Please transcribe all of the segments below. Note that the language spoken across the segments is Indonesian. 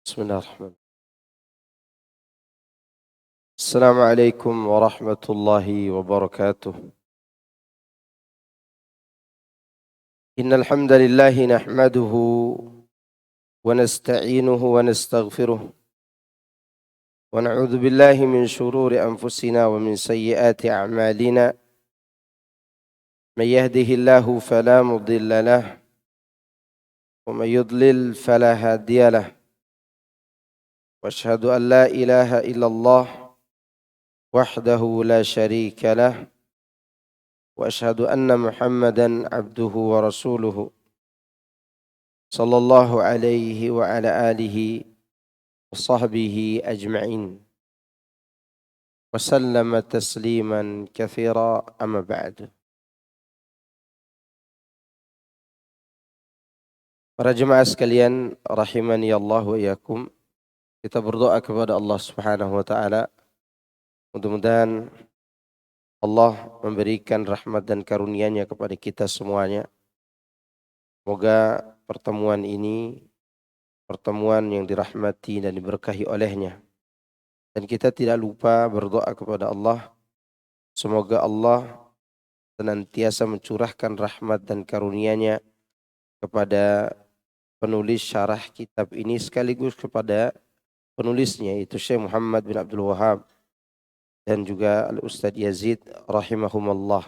بسم الله الرحمن الرحيم. السلام عليكم ورحمة الله وبركاته. إن الحمد لله نحمده ونستعينه ونستغفره ونعوذ بالله من شرور أنفسنا ومن سيئات أعمالنا. من يهده الله فلا مضل له ومن يضلل فلا هادي له، وأشهد أن لا إله إلا الله وحده لا شريك له، وأشهد أن محمدا عبده ورسوله صلى الله عليه وعلى آله وصحبه أجمعين وسلم تسليما كثيرا. أما بعد. Para jemaah sekalian rahimani Allah wa iyyakum, kita berdoa kepada Allah Subhanahu wa taala, mudah-mudahan Allah memberikan rahmat dan karunia-Nya kepada kita semuanya. Semoga pertemuan ini pertemuan yang dirahmati dan diberkahi oleh-Nya. Dan kita tidak lupa berdoa kepada Allah, semoga Allah senantiasa mencurahkan rahmat dan karunia-Nya kepada penulis syarah kitab ini sekaligus kepada penulisnya, yaitu Syekh Muhammad bin Abdul Wahhab dan juga Al-Ustadz Yazid rahimahumallah.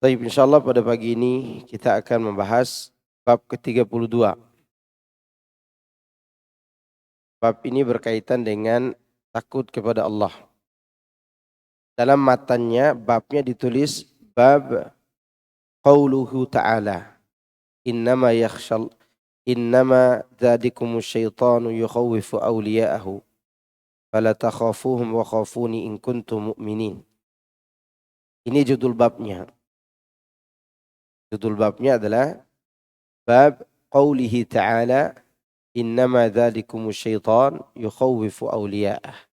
Baik, insyaallah pada pagi ini kita akan membahas bab ke-32. Bab ini berkaitan dengan takut kepada Allah. Dalam matanya babnya ditulis bab qauluhu ta'ala, innama dzalikumus syaitanu yukhawwifu awliya'ahu fala takhafuhum wa khafuni in kuntum mu'minin. Ini judul babnya. Judul babnya adalah bab qaulihi ta'ala, innama dzalikumus syaitan yukhawwifu awliya'ah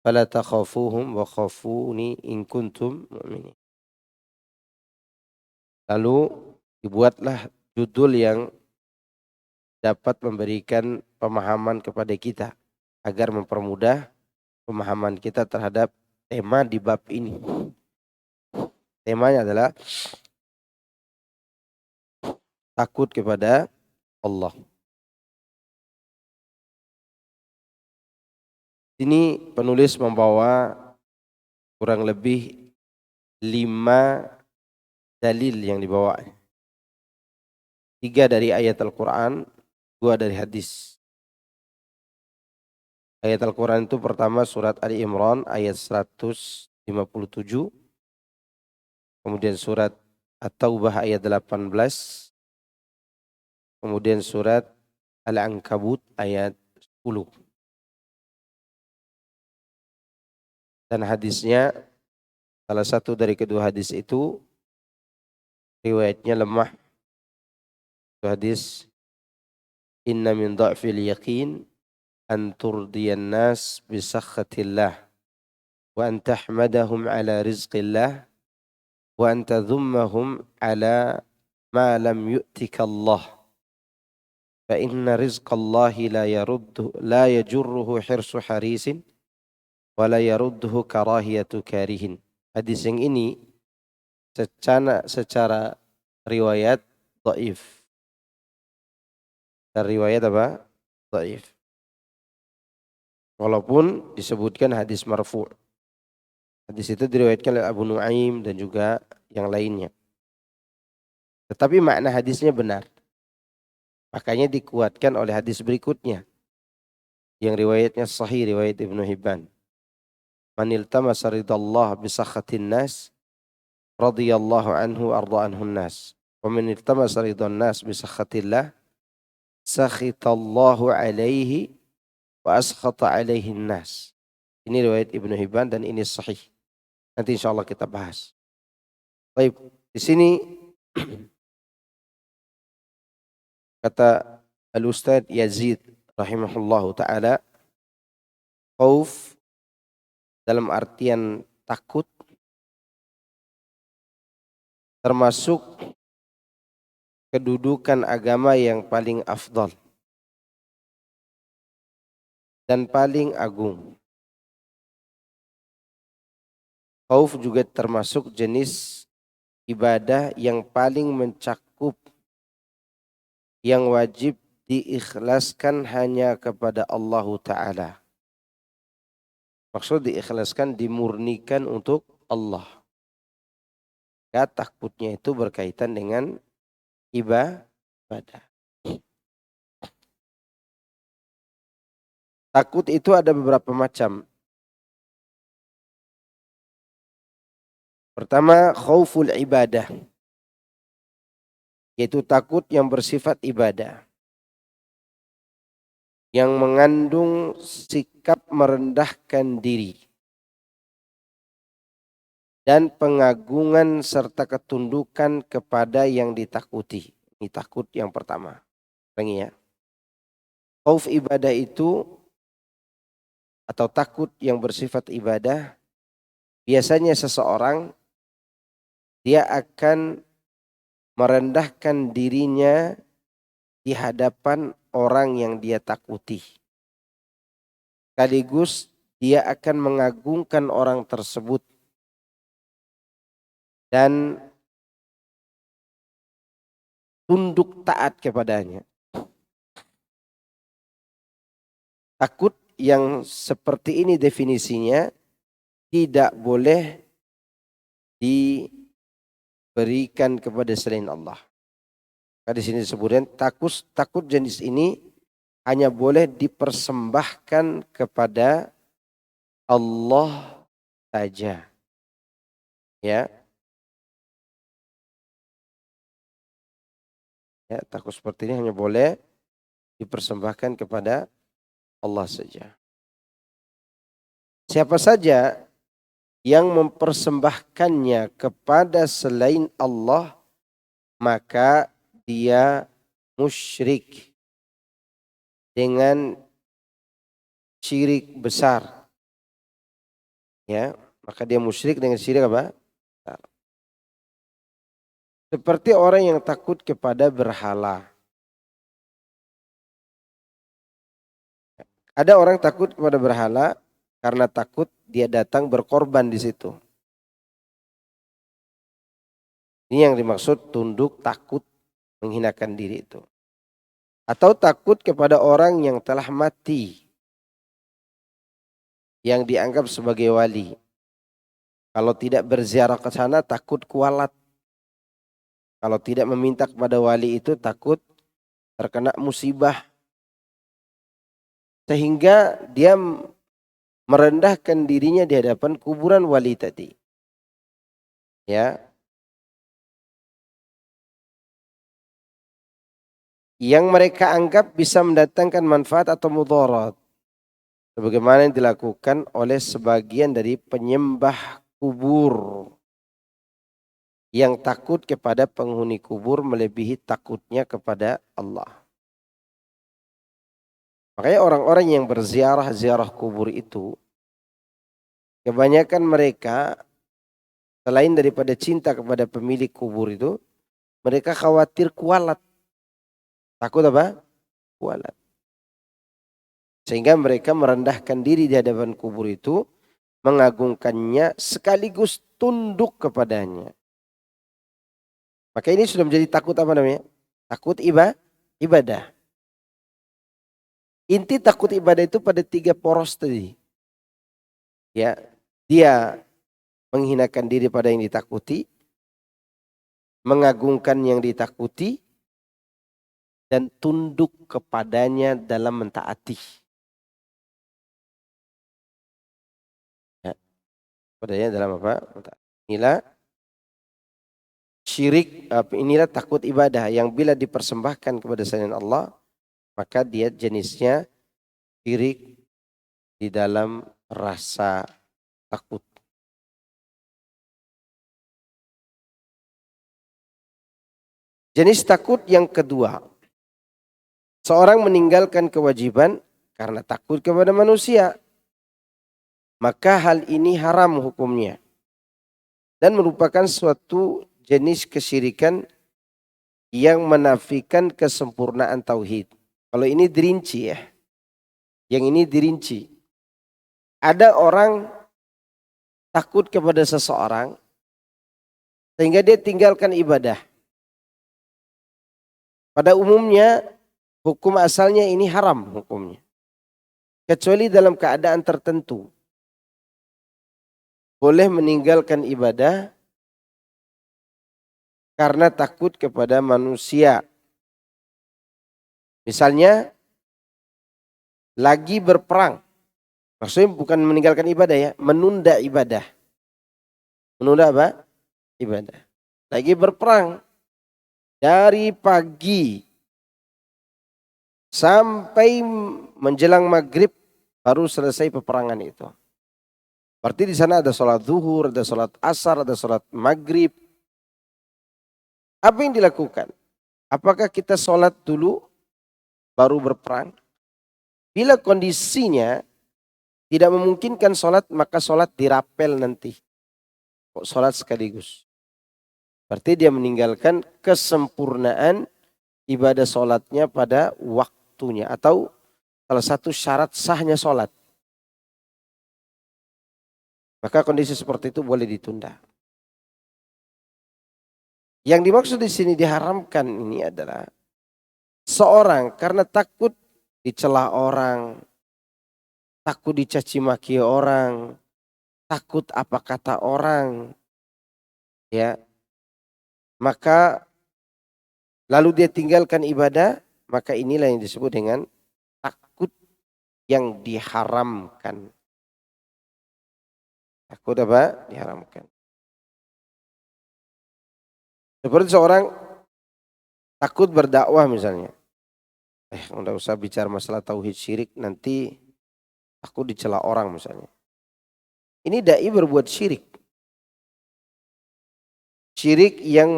fala takhafuhum wa khafuni in kuntum mu'minin. Lalu dibuatlah judul yang dapat memberikan pemahaman kepada kita agar mempermudah pemahaman kita terhadap tema di bab ini. Temanya adalah takut kepada Allah. Ini penulis membawa kurang lebih 5 dalil yang dibawa. 3 dari ayat Al-Quran, 2 dari hadis. Ayat Al-Quran itu pertama surat Ali Imran ayat 157. Kemudian surat At-Taubah ayat 18. Kemudian surat Al-Ankabut ayat 10. Dan hadisnya, salah satu dari kedua hadis itu riwayatnya lemah. Itu hadis, inna min dha'fil yaqin an turdiyan nas bisakhatillah wa an tahmadahum ala rizqillah wa an tadhummahum ala ma lam yu'tika Allah fa inna rizqallahi la yajurruhu hirsu harisin wa la yarudduhu karahiyatu karihin. Hadis yang ini secara riwayat dhaif. Dan riwayat apa? Dhaif. Walaupun disebutkan hadis marfu'. Hadis itu diriwayatkan oleh Abu Nuaim dan juga yang lainnya. Tetapi makna hadisnya benar. Makanya dikuatkan oleh hadis berikutnya yang riwayatnya sahih, riwayat Ibnu Hibban. Man iltamasa ridallah bisakhatin nas radhiyallahu anhu arda anhun nas. Wa man iltamasa ridan nas bisakhatillah sakhitallahu alaihi wa askhata alaihi nas. Ini riwayat Ibnu Hibban dan ini sahih. Nanti insyaallah kita bahas. Baik, di sini kata Al-Ustadz Yazid rahimahullahu ta'ala, khauf dalam artian takut termasuk kedudukan agama yang paling afdal dan paling agung. Khauf juga termasuk jenis ibadah yang paling mencakup, yang wajib diikhlaskan hanya kepada Allah Ta'ala. Maksud diikhlaskan, dimurnikan untuk Allah. Ya, takutnya itu berkaitan dengan ibadah. Takut itu ada beberapa macam. Pertama, khauful ibadah, yaitu takut yang bersifat ibadah, yang mengandung sikap merendahkan diri dan pengagungan serta ketundukan kepada yang ditakuti. Ini takut yang pertama. Ulangi ya. Khauf ibadah itu atau takut yang bersifat ibadah, biasanya seseorang dia akan merendahkan dirinya di hadapan orang yang dia takuti. Sekaligus dia akan mengagungkan orang tersebut dan tunduk taat kepadanya. Takut yang seperti ini definisinya tidak boleh diberikan kepada selain Allah. Di sini disebutkan takut jenis ini hanya boleh dipersembahkan kepada Allah saja. Ya. Ya, takut seperti ini hanya boleh dipersembahkan kepada Allah saja. Siapa saja yang mempersembahkannya kepada selain Allah, maka dia musyrik dengan syirik besar. Ya, maka dia musyrik dengan syirik apa? Besar. Seperti orang yang takut kepada berhala. Ada orang takut kepada berhala karena takut dia datang berkorban di situ. Ini yang dimaksud tunduk, takut, menghinakan diri itu. Atau takut kepada orang yang telah mati, yang dianggap sebagai wali. Kalau tidak berziarah ke sana takut kualat. Kalau tidak meminta kepada wali itu takut terkena musibah. Sehingga dia merendahkan dirinya di hadapan kuburan wali tadi. Ya. Yang mereka anggap bisa mendatangkan manfaat atau mudarat. Sebagaimana yang dilakukan oleh sebagian dari penyembah kubur. Yang takut kepada penghuni kubur melebihi takutnya kepada Allah. Makanya orang-orang yang berziarah kubur itu, kebanyakan mereka selain daripada cinta kepada pemilik kubur itu, mereka khawatir kualat. Takut apa? Kualat. Sehingga mereka merendahkan diri di hadapan kubur itu, mengagungkannya sekaligus tunduk kepadanya. Maka ini sudah menjadi takut apa namanya? Takut ibadah. Inti takut ibadah itu pada 3 poros tadi. Ya, dia menghinakan diri pada yang ditakuti, mengagungkan yang ditakuti, dan tunduk kepadanya dalam mentaati. Ya, kepadanya dalam apa? Inilah syirik, inilah takut ibadah yang bila dipersembahkan kepada selain Allah, maka dia jenisnya syirik di dalam rasa takut. Jenis takut yang kedua, seorang meninggalkan kewajiban karena takut kepada manusia, maka hal ini haram hukumnya dan merupakan suatu jenis kesyirikan yang menafikan kesempurnaan tauhid. Kalau ini dirinci ya. Yang ini dirinci. Ada orang takut kepada seseorang sehingga dia tinggalkan ibadah. Pada umumnya hukum asalnya ini haram hukumnya. Kecuali dalam keadaan tertentu. Boleh meninggalkan ibadah karena takut kepada manusia. Misalnya lagi berperang. Maksudnya bukan meninggalkan ibadah ya, menunda ibadah. Menunda apa? Ibadah. Lagi berperang. Dari pagi sampai menjelang maghrib baru selesai peperangan itu. Berarti di sana ada sholat zuhur, ada sholat asar, ada sholat maghrib. Apa yang dilakukan? Apakah kita sholat dulu baru berperang? Bila kondisinya tidak memungkinkan sholat, maka sholat dirapel nanti. Kok sholat sekaligus? Berarti dia meninggalkan kesempurnaan ibadah sholatnya pada waktunya. Atau salah satu syarat sahnya sholat. Maka kondisi seperti itu boleh ditunda. Yang dimaksud di sini diharamkan ini adalah seorang karena takut dicela orang, takut dicaci maki orang, takut apa kata orang, ya, maka lalu dia tinggalkan ibadah, maka inilah yang disebut dengan takut yang diharamkan. Takut apa? Diharamkan. Seperti seorang takut berdakwah misalnya. Enggak usah bicara masalah tauhid syirik, nanti takut dicela orang misalnya. Ini dai berbuat syirik. Syirik yang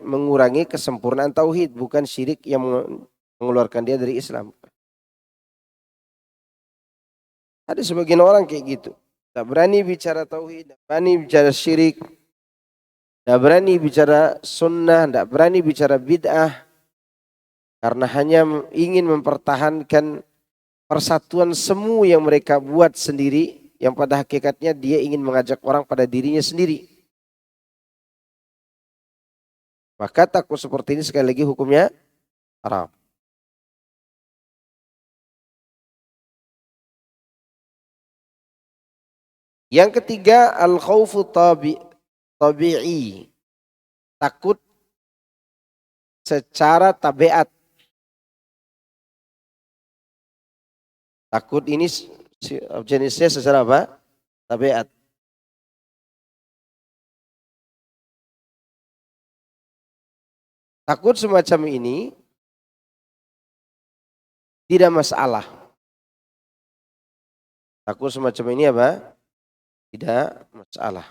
mengurangi kesempurnaan tauhid, bukan syirik yang mengeluarkan dia dari Islam. Ada sebagian orang kayak gitu. Tak berani bicara tauhid, tak berani bicara syirik, tak berani bicara sunnah, tak berani bicara bid'ah. Karena hanya ingin mempertahankan persatuan semu yang mereka buat sendiri, yang pada hakikatnya dia ingin mengajak orang pada dirinya sendiri. Maka takut seperti ini sekali lagi hukumnya haram. Yang ketiga, al-khawfu tabi'i. Takut secara tabiat. Takut ini jenisnya secara apa? Tabiat. Takut semacam ini tidak masalah. Takut semacam ini apa? Tidak masalah.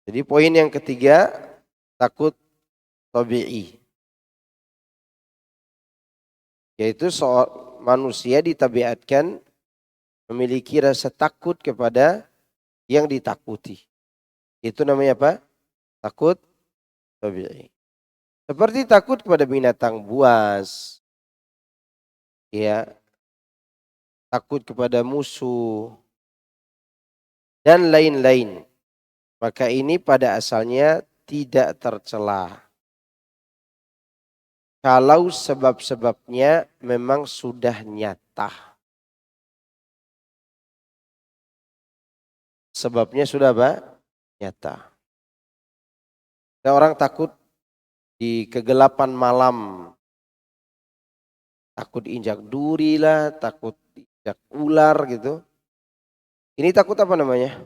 Jadi poin yang ketiga, takut tabi'i. Yaitu manusia ditabiatkan memiliki rasa takut kepada yang ditakuti. Itu namanya apa? Takut tabi'i. Seperti takut kepada binatang buas. Ya. Takut kepada musuh. Dan lain-lain. Maka ini pada asalnya tidak tercela. Kalau sebab-sebabnya memang sudah nyata. Sebabnya sudah apa? Nyata. Ada orang takut di kegelapan malam. Takut injak duri lah, takut injak ular gitu. Ini takut apa namanya?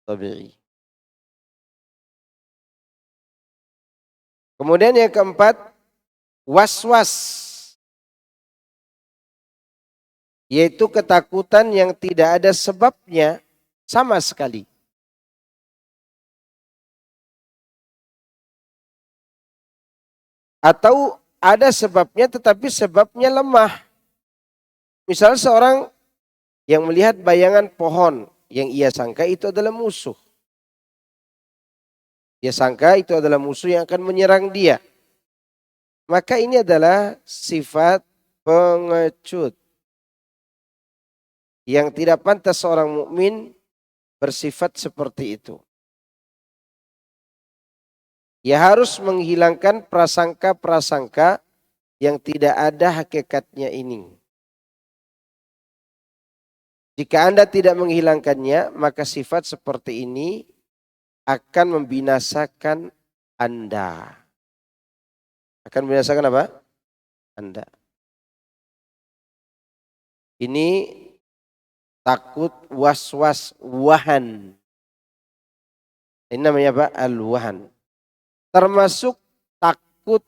Tabi'i. Kemudian yang keempat, was-was. Yaitu ketakutan yang tidak ada sebabnya sama sekali. Atau ada sebabnya tetapi sebabnya lemah. Misal seorang yang melihat bayangan pohon yang ia sangka itu adalah musuh. Dia sangka itu adalah musuh yang akan menyerang dia. Maka ini adalah sifat pengecut. Yang tidak pantas seorang mukmin bersifat seperti itu. Ia harus menghilangkan prasangka-prasangka yang tidak ada hakikatnya ini. Jika Anda tidak menghilangkannya, maka sifat seperti ini akan membinasakan Anda. Akan membinasakan apa? Anda. Ini takut, was-was, wahan. Ini namanya apa? Al-wahan. Termasuk takut,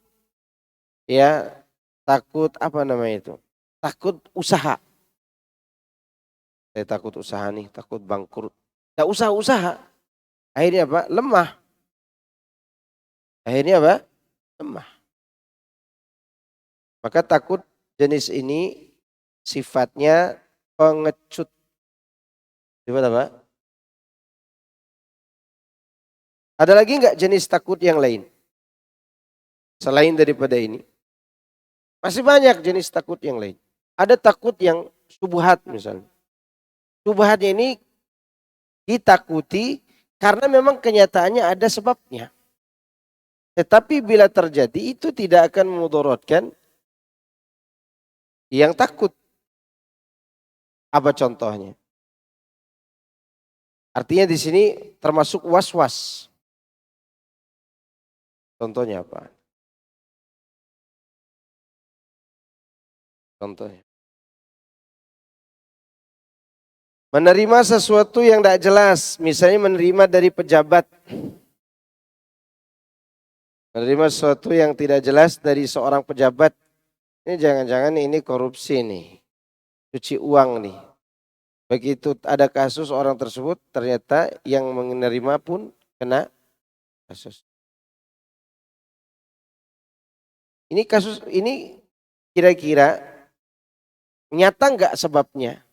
ya, takut apa namanya itu? Takut usaha. Saya takut usaha nih, takut bangkrut. Tidak usah usaha. Akhirnya apa? Lemah. Akhirnya apa? Lemah. Maka takut jenis ini sifatnya pengecut. Sifat apa? Ada lagi enggak jenis takut yang lain? Selain daripada ini. Masih banyak jenis takut yang lain. Ada takut yang syubhat misalnya. Syubhatnya ini ditakuti karena memang kenyataannya ada sebabnya. Tetapi bila terjadi itu tidak akan memudaratkan yang takut. Apa contohnya? Artinya di sini termasuk was-was. Contohnya apa? Contohnya. Menerima sesuatu yang tidak jelas. Misalnya menerima dari pejabat. Menerima sesuatu yang tidak jelas dari seorang pejabat. Ini jangan-jangan ini korupsi nih. Cuci uang nih. Begitu ada kasus orang tersebut ternyata yang menerima pun kena kasus. Ini kasus ini kira-kira nyata enggak sebabnya?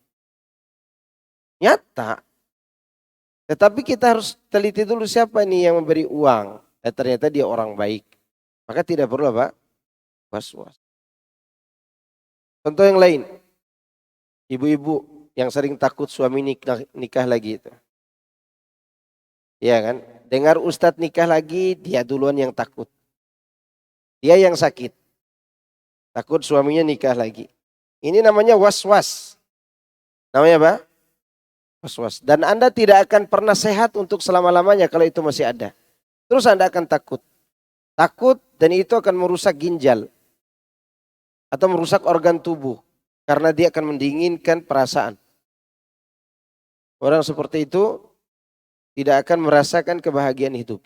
Nyata. Tetapi kita harus teliti dulu siapa nih yang memberi uang. Dan ternyata dia orang baik. Maka tidak perlu apa? Was-was. Contoh yang lain. Ibu-ibu yang sering takut suami nikah lagi itu. Iya kan? Dengar ustadz nikah lagi, dia duluan yang takut. Dia yang sakit. Takut suaminya nikah lagi. Ini namanya was-was. Namanya apa? Was-was. Dan Anda tidak akan pernah sehat untuk selama-lamanya kalau itu masih ada. Terus Anda akan takut. Takut dan itu akan merusak ginjal. Atau merusak organ tubuh. Karena dia akan mendinginkan perasaan. Orang seperti itu tidak akan merasakan kebahagiaan hidup.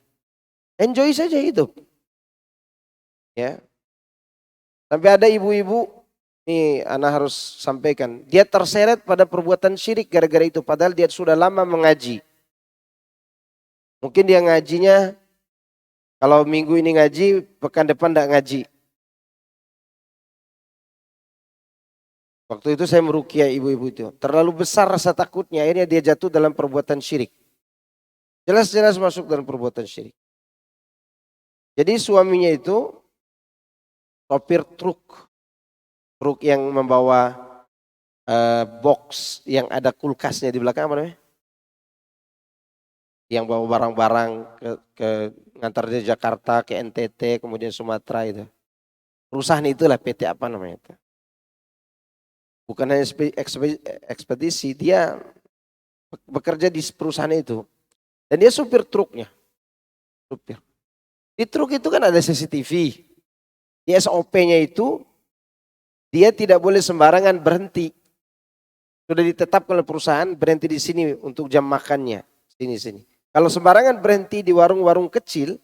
Enjoy saja hidup. Ya. Sampai ada ibu-ibu, nih anak harus sampaikan. Dia terseret pada perbuatan syirik gara-gara itu. Padahal dia sudah lama mengaji. Mungkin dia ngajinya, kalau minggu ini ngaji, pekan depan tidak ngaji. Waktu itu saya meruqyah ibu-ibu itu. Terlalu besar rasa takutnya, akhirnya dia jatuh dalam perbuatan syirik. Jelas-jelas masuk dalam perbuatan syirik. Jadi suaminya itu sopir truk. Truk yang membawa box yang ada kulkasnya di belakang apa namanya? Yang bawa barang-barang ke ngantar dari Jakarta ke NTT kemudian Sumatera itu. Perusahaan itulah PT apa namanya itu. Bukan hanya ekspedisi, dia bekerja di perusahaan itu. Dan dia supir truknya. Supir. Di truk itu kan ada CCTV. Di SOP-nya itu, dia tidak boleh sembarangan berhenti. Sudah ditetapkan oleh perusahaan berhenti di sini untuk jam makannya. Sini. Kalau sembarangan berhenti di warung-warung kecil,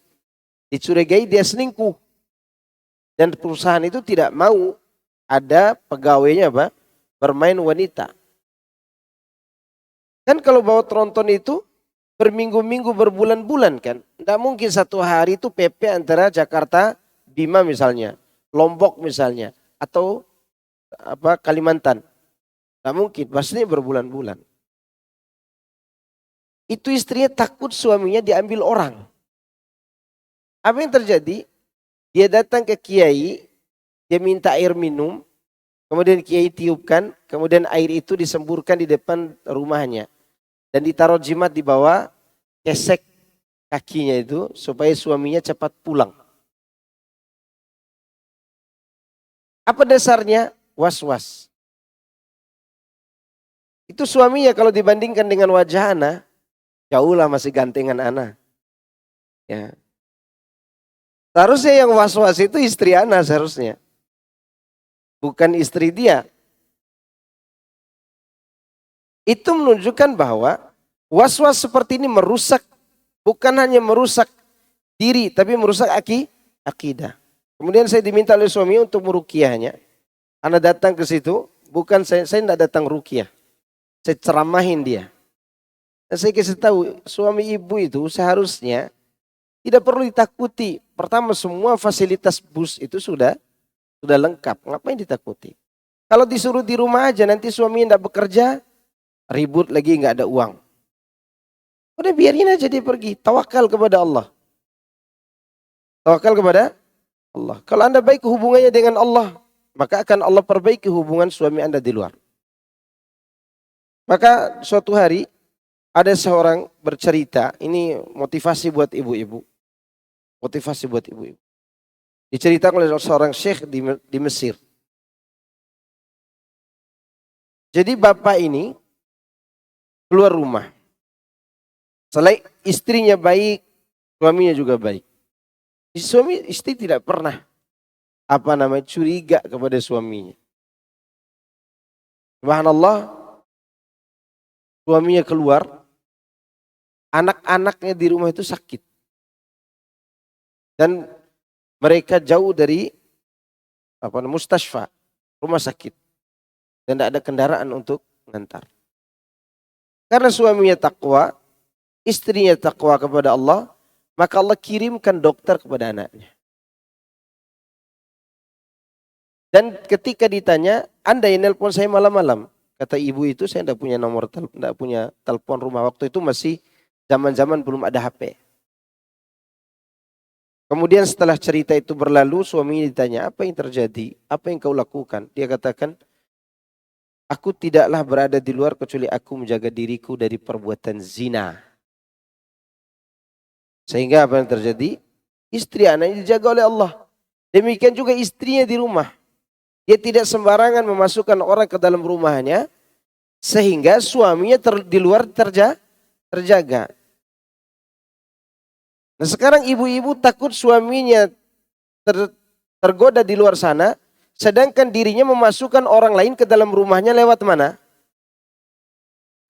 dicurigai dia selingkuh. Dan perusahaan itu tidak mau ada pegawainya apa? Bermain wanita. Kan kalau bawa tronton itu berminggu-minggu berbulan-bulan kan. Tidak mungkin satu hari itu PP antara Jakarta, Bima misalnya, Lombok misalnya, atau apa Kalimantan. Tidak mungkin, pastinya berbulan-bulan. Itu istrinya takut suaminya diambil orang. Apa yang terjadi? Dia datang ke kiai, dia minta air minum, kemudian kiai tiupkan, kemudian air itu disemburkan di depan rumahnya. Dan ditaruh jimat di bawah, kesek kakinya itu supaya suaminya cepat pulang. Apa dasarnya? Was-was. Itu suaminya kalau dibandingkan dengan wajah ana, jauhlah masih gantengan ana. Ya. Seharusnya yang was-was itu istri ana seharusnya. Bukan istri dia. Itu menunjukkan bahwa was-was seperti ini merusak, bukan hanya merusak diri, tapi merusak akidah. Kemudian saya diminta oleh suami untuk meruqyahnya. Ana datang ke situ, bukan saya tidak datang ruqyah. Saya ceramahin dia. Dan saya kasih tahu, suami ibu itu seharusnya tidak perlu ditakuti. Pertama, semua fasilitas bus itu sudah lengkap. Ngapain ditakuti? Kalau disuruh di rumah aja, nanti suami tidak bekerja, ribut lagi nggak ada uang. Udah biarin aja dia pergi. Tawakal kepada Allah. Tawakal kepada Allah. Kalau Anda baik hubungannya dengan Allah, maka akan Allah perbaiki hubungan suami Anda di luar. Maka suatu hari ada seorang bercerita, ini motivasi buat ibu-ibu. Motivasi buat ibu-ibu. Diceritakan oleh seorang syekh di Mesir. Jadi bapak ini keluar rumah. Selain istrinya baik, suaminya juga baik. Istri tidak pernah curiga kepada suaminya. Subhanallah, suaminya keluar, anak-anaknya di rumah itu sakit. Dan mereka jauh dari mustasfa, rumah sakit. Dan tidak ada kendaraan untuk mengantar. Karena suaminya takwa, istrinya takwa kepada Allah, maka Allah kirimkan dokter kepada anaknya. Dan ketika ditanya, Anda yang nelpon saya malam-malam. Kata ibu itu, saya tidak punya nomor, tidak punya telepon rumah. Waktu itu masih zaman-zaman belum ada HP. Kemudian setelah cerita itu berlalu, suaminya ditanya, apa yang terjadi? Apa yang kau lakukan? Dia katakan, aku tidaklah berada di luar kecuali aku menjaga diriku dari perbuatan zina. Sehingga apa yang terjadi? Istri anaknya dijaga oleh Allah. Demikian juga istrinya di rumah. Dia tidak sembarangan memasukkan orang ke dalam rumahnya. Sehingga suaminya di luar terjaga. Nah sekarang ibu-ibu takut suaminya tergoda di luar sana. Sedangkan dirinya memasukkan orang lain ke dalam rumahnya lewat mana?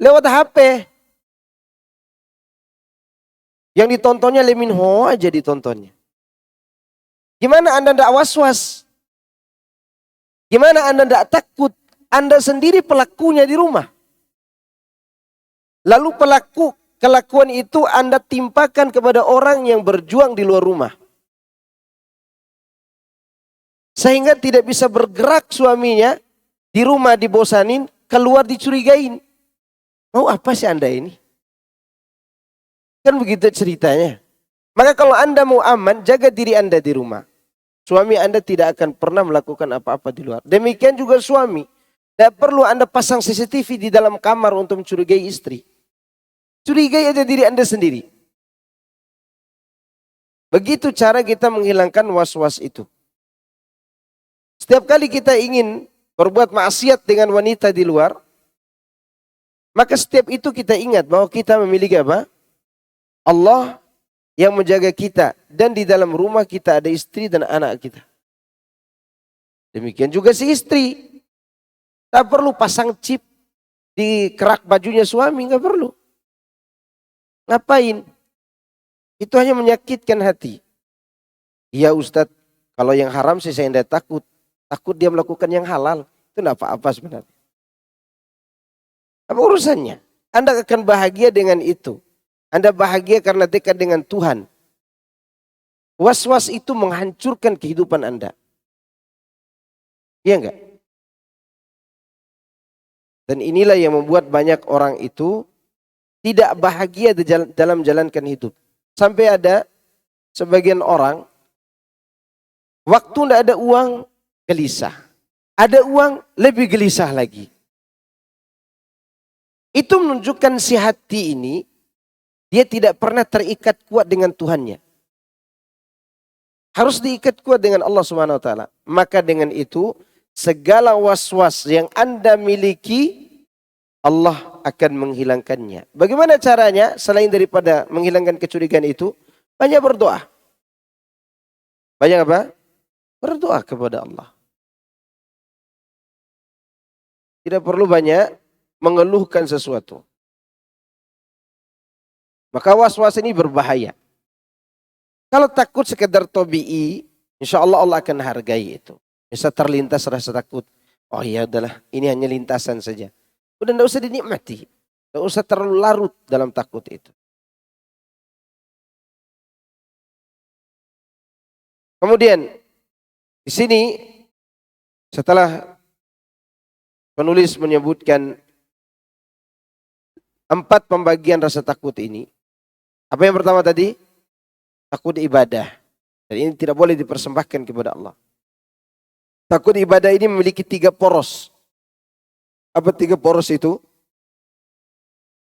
Lewat HP. Yang ditontonnya Leminho aja ditontonnya. Gimana Anda tidak was-was? Gimana Anda tidak takut? Anda sendiri pelakunya di rumah. Lalu kelakuan itu Anda timpakan kepada orang yang berjuang di luar rumah. Sehingga tidak bisa bergerak suaminya, di rumah dibosanin, keluar dicurigain. Mau apa sih Anda ini? Kan begitu ceritanya. Maka kalau Anda mau aman, jaga diri Anda di rumah. Suami Anda tidak akan pernah melakukan apa-apa di luar. Demikian juga suami. Tidak perlu Anda pasang CCTV di dalam kamar untuk mencurigai istri. Curigai aja diri Anda sendiri. Begitu cara kita menghilangkan was-was itu. Setiap kali kita ingin berbuat maksiat dengan wanita di luar, maka setiap itu kita ingat bahwa kita memiliki apa? Allah yang menjaga kita. Dan di dalam rumah kita ada istri dan anak kita. Demikian juga si istri. Tak perlu pasang chip di kerak bajunya suami. Nggak perlu. Ngapain? Itu hanya menyakitkan hati. Iya Ustadz, kalau yang haram sih saya tidak takut. Takut dia melakukan yang halal. Itu tidak apa-apa sebenarnya. Apa urusannya? Anda akan bahagia dengan itu. Anda bahagia karena dekat dengan Tuhan. Was-was itu menghancurkan kehidupan Anda. Iya enggak? Dan inilah yang membuat banyak orang itu tidak bahagia dalam menjalankan hidup. Sampai ada sebagian orang, waktu tidak ada uang, gelisah. Ada uang, lebih gelisah lagi. Itu menunjukkan si hati ini, dia tidak pernah terikat kuat dengan Tuhannya. Harus diikat kuat dengan Allah Subhanahu wa taala. Maka dengan itu, segala was-was yang Anda miliki, Allah akan menghilangkannya. Bagaimana caranya? Selain daripada menghilangkan kecurigaan itu, banyak berdoa. Banyak apa? Berdoa kepada Allah. Tidak perlu banyak mengeluhkan sesuatu. Maka was-was ini berbahaya. Kalau takut sekedar tabi'i, insya Allah Allah akan hargai itu. Bisa terlintas rasa takut. Oh ya udahlah, ini hanya lintasan saja. Udah tidak usah dinikmati. Tidak usah terlalu larut dalam takut itu. Kemudian di sini setelah penulis menyebutkan 4 pembagian rasa takut ini. Apa yang pertama tadi? Takut ibadah. Dan ini tidak boleh dipersembahkan kepada Allah. Takut ibadah ini memiliki 3 poros. Apa 3 poros itu?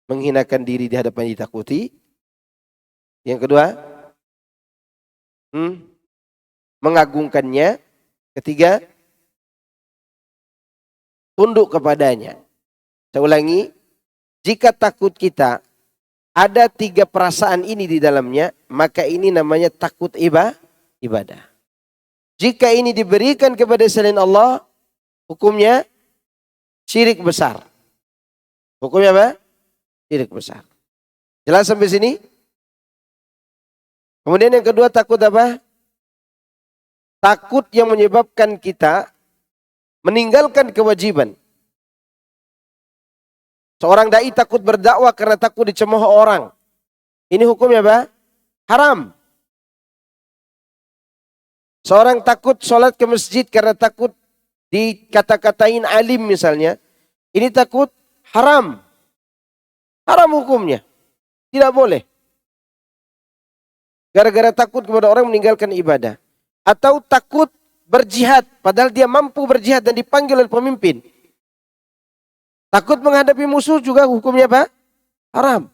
Menghinakan diri di hadapan yang ditakuti. Yang kedua, mengagungkannya. Ketiga, tunduk kepadanya. Saya ulangi, jika takut kita ada 3 perasaan ini di dalamnya, maka ini namanya takut ibadah. Jika ini diberikan kepada selain Allah, hukumnya syirik besar. Hukumnya apa? Syirik besar. Jelas sampai sini? Kemudian yang kedua, takut apa? Takut yang menyebabkan kita meninggalkan kewajiban. Seorang dai takut berdakwah karena takut dicemooh orang. Ini hukumnya apa? Haram. Seorang takut sholat ke masjid karena takut dikata-katain alim misalnya. Ini takut haram. Haram hukumnya. Tidak boleh. Gara-gara takut kepada orang meninggalkan ibadah. Atau takut berjihad. Padahal dia mampu berjihad dan dipanggil oleh pemimpin. Takut menghadapi musuh juga hukumnya apa? Haram.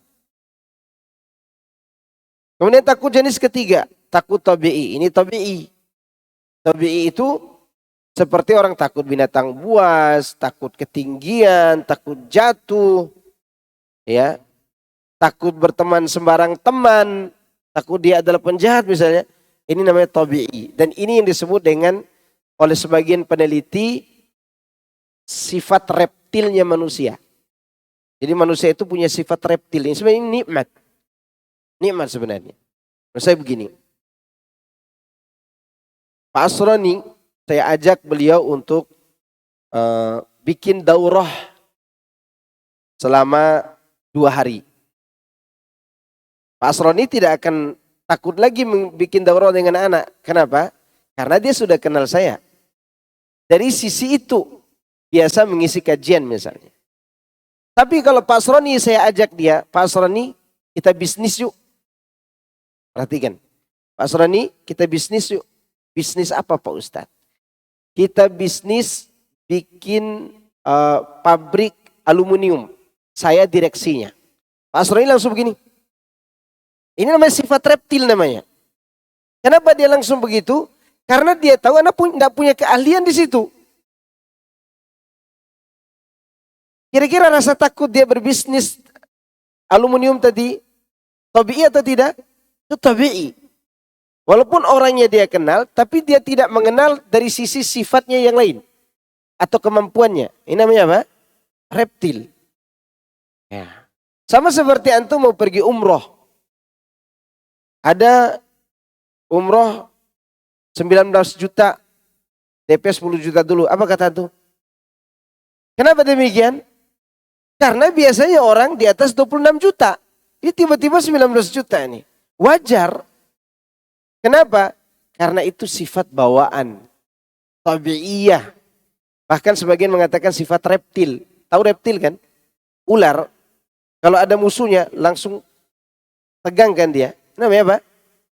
Kemudian takut jenis ketiga. Takut tabi'i. Ini tabi'i. Tabi'i itu seperti orang takut binatang buas, takut ketinggian, takut jatuh, ya, takut berteman sembarang teman, takut dia adalah penjahat misalnya. Ini namanya tabi'i. Dan ini yang disebut dengan oleh sebagian peneliti sifat reptilnya manusia. Jadi manusia itu punya sifat reptil. Ini sebenarnya nikmat. Nikmat sebenarnya. Saya begini. Pak Asrani, saya ajak beliau untuk bikin daurah selama 2 hari. Pak Asrani tidak akan takut lagi bikin daurah dengan anak. Kenapa? Karena dia sudah kenal saya. Dari sisi itu, biasa mengisi kajian misalnya. Tapi kalau Pak Asrani saya ajak dia, Pak Asrani kita bisnis yuk. Perhatikan. Pak Asrani kita bisnis yuk. Bisnis apa Pak Ustadz? Kita bisnis bikin pabrik aluminium. Saya direksinya. Pak Asrani langsung begini. Ini namanya sifat reptil namanya. Kenapa dia langsung begitu? Karena dia tahu anak tidak punya keahlian di situ. Kira-kira rasa takut dia berbisnis aluminium tadi tabi'i atau tidak? Itu tabi'i. Walaupun orangnya dia kenal, tapi dia tidak mengenal dari sisi sifatnya yang lain. Atau kemampuannya. Ini namanya apa? Reptil. Ya. Sama seperti antum mau pergi umroh. Ada umroh 19 juta, DP 10 juta dulu. Apa kata antum? Kenapa demikian? Karena biasanya orang di atas 26 juta. Ini tiba-tiba 19 juta ini. Wajar. Kenapa? Karena itu sifat bawaan. Tabi'iyah. Bahkan sebagian mengatakan sifat reptil. Tahu reptil kan? Ular. Kalau ada musuhnya langsung tegangkan dia. Namanya apa?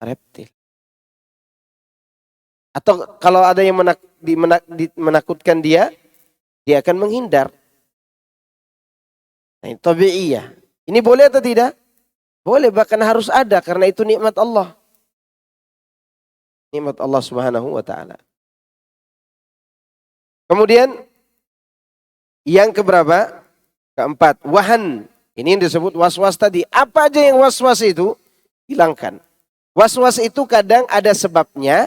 Reptil. Atau kalau ada yang menakutkan dia akan menghindar. Nah, tabi'iyah. Ini boleh atau tidak? Boleh, bahkan harus ada karena itu nikmat Allah. Nikmat Allah Subhanahu wa taala. Kemudian yang keberapa? Keempat, wahan. Ini yang disebut waswas tadi. Apa aja yang waswas itu? Hilangkan. Waswas itu kadang ada sebabnya,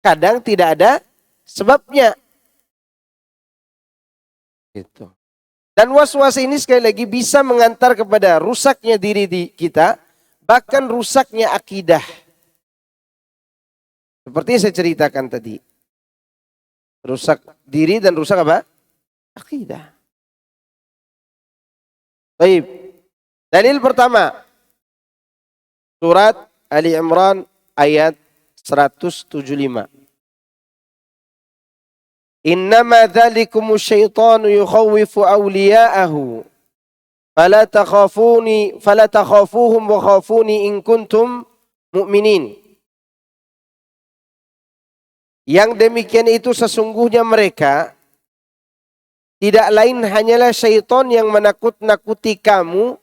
kadang tidak ada sebabnya. Gitu. Dan waswas ini sekali lagi bisa mengantar kepada rusaknya diri kita, bahkan rusaknya akidah. Seperti yang saya ceritakan tadi. Rusak diri dan rusak apa? Akidah. Baik. Dalil pertama. Surat Ali Imran ayat 175. Innama dzalikumu syaitanu yukhawwifu awliya'ahu fala takhafuhum wa khafuni in kuntum mu'minin. Yang demikian itu sesungguhnya mereka tidak lain hanyalah syaitan yang menakut-nakuti kamu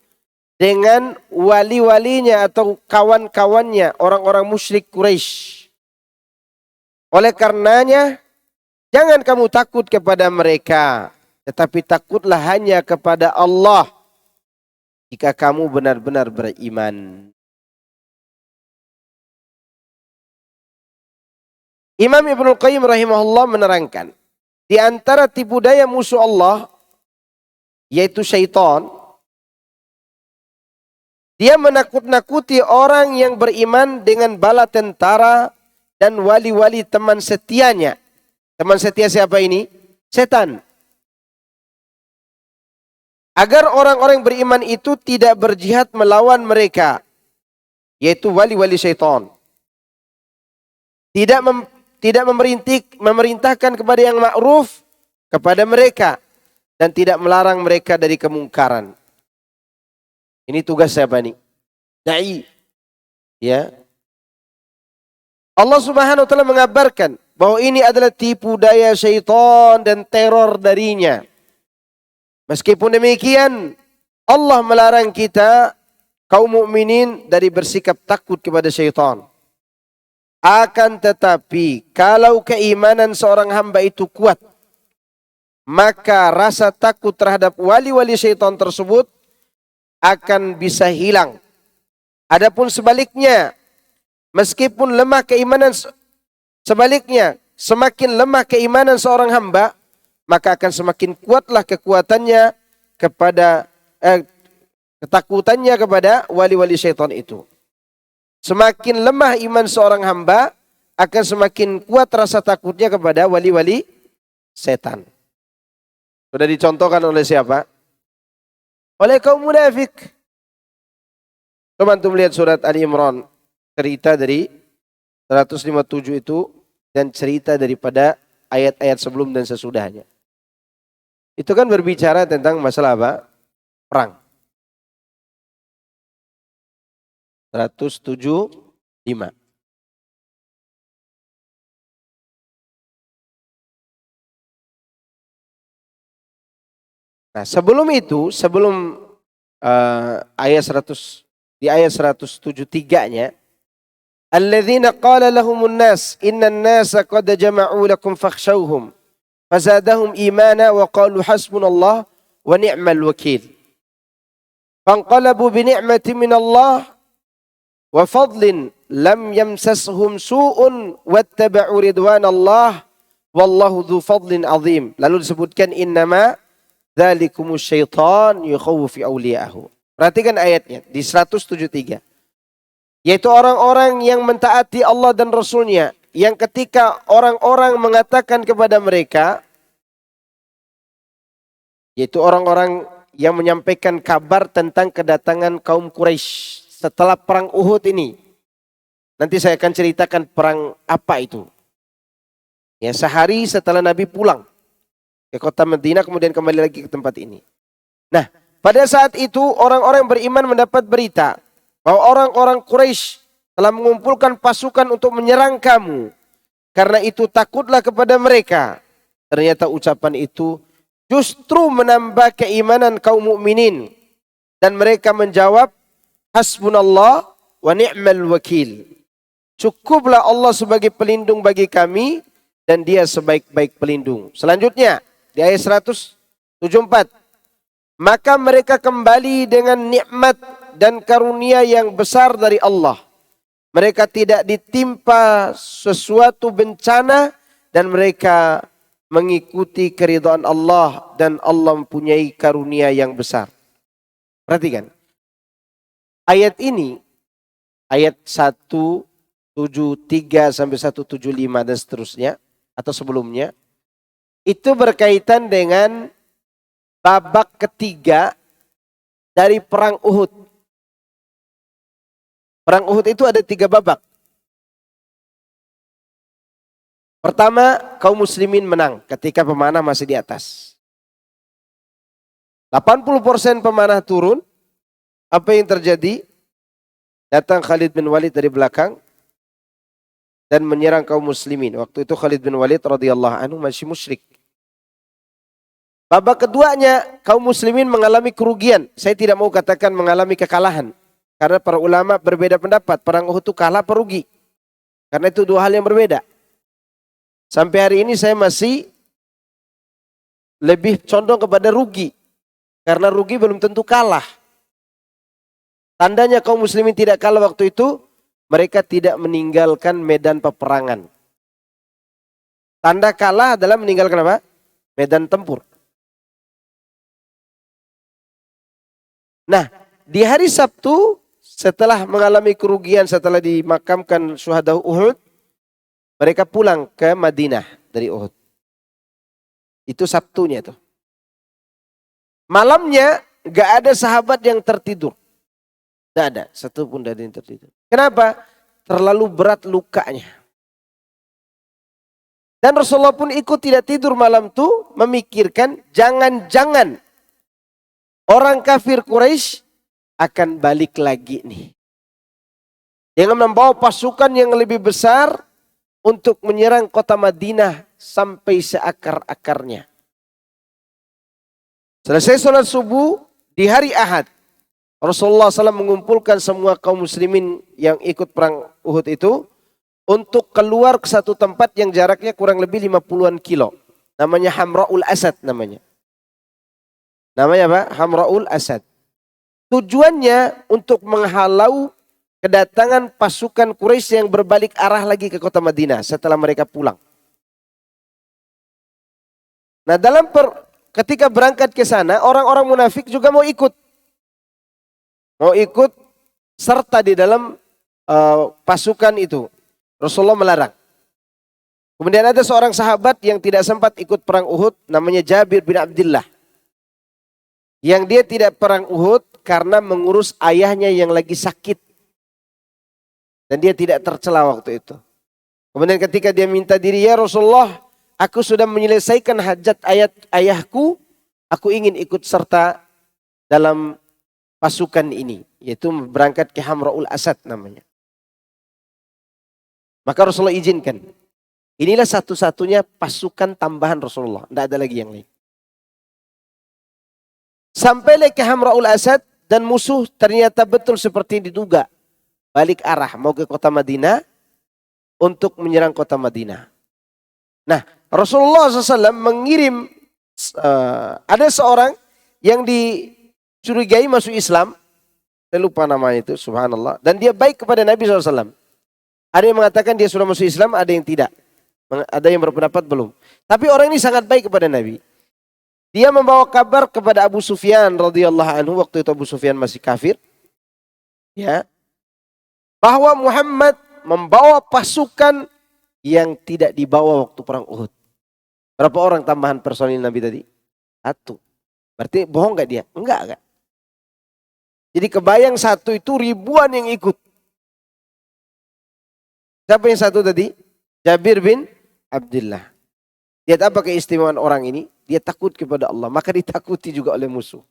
dengan wali-walinya atau kawan-kawannya, orang-orang musyrik Quraisy. Oleh karenanya, jangan kamu takut kepada mereka, tetapi takutlah hanya kepada Allah jika kamu benar-benar beriman. Imam Ibnul Qayyim rahimahullah menerangkan, di antara tipu daya musuh Allah, yaitu syaitan, dia menakut-nakuti orang yang beriman dengan bala tentara dan wali-wali teman setianya. Teman setia siapa ini? Setan. Agar orang-orang beriman itu tidak berjihad melawan mereka, yaitu wali-wali syaitan. Tidak memerintahkan kepada yang ma'ruf kepada mereka dan tidak melarang mereka dari kemungkaran. Ini tugas siapa nih? Dai. Ya. Allah Subhanahu wa taala mengabarkan bahwa ini adalah tipu daya syaitan dan teror darinya. Meskipun demikian, Allah melarang kita kaum mukminin dari bersikap takut kepada syaitan. Akan tetapi, kalau keimanan seorang hamba itu kuat, maka rasa takut terhadap wali-wali syaitan tersebut akan bisa hilang. Adapun sebaliknya, meskipun lemah keimanan, sebaliknya semakin lemah keimanan seorang hamba, maka akan semakin kuatlah kekuatannya kepada ketakutannya kepada wali-wali syaitan itu. Semakin lemah iman seorang hamba, akan semakin kuat rasa takutnya kepada wali-wali setan. Sudah dicontohkan oleh siapa? Oleh kaum munafik. Coba antum lihat surat Ali Imran, cerita dari 157 itu dan cerita daripada ayat-ayat sebelum dan sesudahnya. Itu kan berbicara tentang masalah apa? Perang. 175. Nah, sebelum itu, sebelum ayat 100 di ayat 173-nya, alladzina qala lahumun nas innan nasa qad jama'u lakum fakhshawhum fazadahum imana wa qalu hasbunallah wa ni'mal wakil. Fanqalabu bi ni'matin minallah wa fadlin lam yamsashum su'un wattaba'u ridwanallah wallahu dzu fadlin azim. Lalu disebutkan innama dzalikumus syaitan yukhawwifu awliya'ahu. Perhatikan ayatnya di 173. Yaitu orang-orang yang mentaati Allah dan Rasulnya, yang ketika orang-orang mengatakan kepada mereka, yaitu orang-orang yang menyampaikan kabar tentang kedatangan kaum Quraisy setelah perang Uhud ini. Nanti saya akan ceritakan perang apa itu. Ya, sehari setelah Nabi pulang ke ke kota Madinah, kemudian kembali lagi ke tempat ini. Nah, pada saat itu orang-orang beriman mendapat berita bahwa orang-orang Quraisy telah mengumpulkan pasukan untuk menyerang kamu. Karena itu takutlah kepada mereka. Ternyata ucapan itu justru menambah keimanan kaum mukminin. Dan mereka menjawab, hasbunallah wa ni'mal wakil. Cukuplah Allah sebagai pelindung bagi kami dan dia sebaik-baik pelindung. Selanjutnya di ayat 174. Maka mereka kembali dengan nikmat dan karunia yang besar dari Allah. Mereka tidak ditimpa sesuatu bencana dan mereka mengikuti keridhaan Allah dan Allah mempunyai karunia yang besar. Perhatikan. Ayat ini, ayat 173 sampai 175 dan seterusnya atau sebelumnya, itu berkaitan dengan babak ketiga dari perang Uhud. Perang Uhud itu ada 3 babak. Pertama, kaum muslimin menang ketika pemanah masih di atas. 80% pemanah turun. Apa yang terjadi? Datang Khalid bin Walid dari belakang dan menyerang kaum muslimin. Waktu itu Khalid bin Walid radhiyallahu anhu masih musyrik. Babak keduanya, kaum muslimin mengalami kerugian. Saya tidak mau katakan mengalami kekalahan. Karena para ulama berbeda pendapat. Perang Uhud itu kalah apa rugi. Karena itu 2 hal yang berbeda. Sampai hari ini saya masih lebih condong kepada rugi. Karena rugi belum tentu kalah. Tandanya kaum muslimin tidak kalah waktu itu, mereka tidak meninggalkan medan peperangan. Tanda kalah adalah meninggalkan apa? Medan tempur. Nah, di hari Sabtu, setelah mengalami kerugian setelah dimakamkan syuhada Uhud, mereka pulang ke Madinah dari Uhud. Itu Sabtunya itu. Malamnya gak ada sahabat yang tertidur. Gak ada, satu pun dari yang tertidur. Kenapa? Terlalu berat lukanya. Dan Rasulullah pun ikut tidak tidur malam itu, memikirkan jangan-jangan orang kafir Quraisy akan balik lagi nih. Dengan membawa pasukan yang lebih besar untuk menyerang kota Madinah sampai seakar-akarnya. Selesai sholat subuh di hari Ahad, Rasulullah SAW mengumpulkan semua kaum muslimin yang ikut perang Uhud itu untuk keluar ke satu tempat yang jaraknya kurang lebih 50-an kilo. Namanya Hamra'ul Asad namanya. Namanya apa? Hamra'ul Asad. Tujuannya untuk menghalau kedatangan pasukan Quraisy yang berbalik arah lagi ke kota Madinah setelah mereka pulang. Nah, ketika berangkat ke sana, orang-orang munafik juga mau ikut. Mau ikut serta di dalam pasukan itu. Rasulullah melarang. Kemudian ada seorang sahabat yang tidak sempat ikut perang Uhud, namanya Jabir bin Abdullah. Yang dia tidak perang Uhud karena mengurus ayahnya yang lagi sakit. Dan dia tidak tercela waktu itu. Kemudian ketika dia minta diri, ya Rasulullah, aku sudah menyelesaikan hajat ayahku, aku ingin ikut serta dalam pasukan ini. Yaitu berangkat ke Hamra'ul Asad namanya. Maka Rasulullah izinkan. Inilah satu-satunya pasukan tambahan Rasulullah. Tidak ada lagi yang lain. Sampailah ke Hamra'ul Asad dan musuh ternyata betul seperti diduga. Balik arah mau ke kota Madinah untuk menyerang kota Madinah. Nah, Rasulullah SAW mengirim ada seorang yang dicurigai masuk Islam. Saya lupa namanya itu, subhanallah. Dan dia baik kepada Nabi SAW. Ada yang mengatakan dia sudah masuk Islam, ada yang tidak. Ada yang berpendapat belum. Tapi orang ini sangat baik kepada Nabi. Dia membawa kabar kepada Abu Sufyan radhiyallahu anhu, waktu itu Abu Sufyan masih kafir. Ya. Bahwa Muhammad membawa pasukan yang tidak dibawa waktu perang Uhud. Berapa orang tambahan personil Nabi tadi? 1. Berarti bohong gak dia? Enggak kan? Jadi kebayang 1 itu ribuan yang ikut. Siapa yang 1 tadi? Jabir bin Abdullah. Lihat apa keistimewaan orang ini? dia takut kepada Allah, maka ditakuti juga oleh musuh.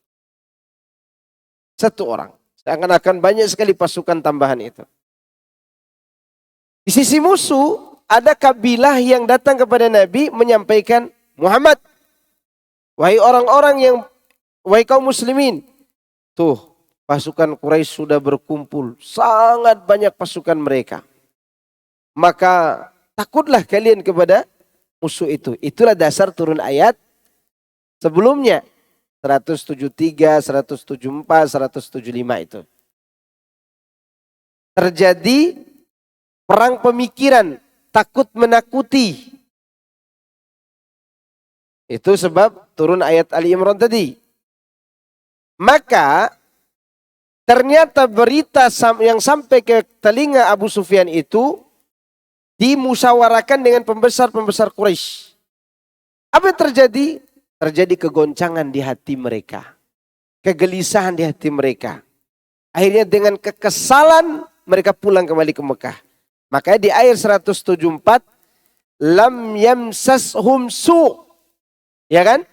Satu orang. Seakan-akan banyak sekali pasukan tambahan itu. Di sisi musuh, ada kabilah yang datang kepada Nabi menyampaikan, Muhammad, wahai orang-orang yang, wahai kaum muslimin, tuh pasukan Quraisy sudah berkumpul, sangat banyak pasukan mereka. Maka takutlah kalian kepada musuh itu. Itulah dasar turun ayat sebelumnya. 173, 174, 175 itu. Terjadi perang pemikiran, takut menakuti. Itu sebab turun ayat Ali Imran tadi. Maka ternyata berita yang sampai ke telinga Abu Sufyan itu dimusyawarahkan dengan pembesar-pembesar Quraisy. Apa yang terjadi? Terjadi kegoncangan di hati mereka. Kegelisahan di hati mereka. Akhirnya dengan kekesalan mereka pulang kembali ke Mekah. Makanya di ayat 174, lam yamsashum su'. Ya kan?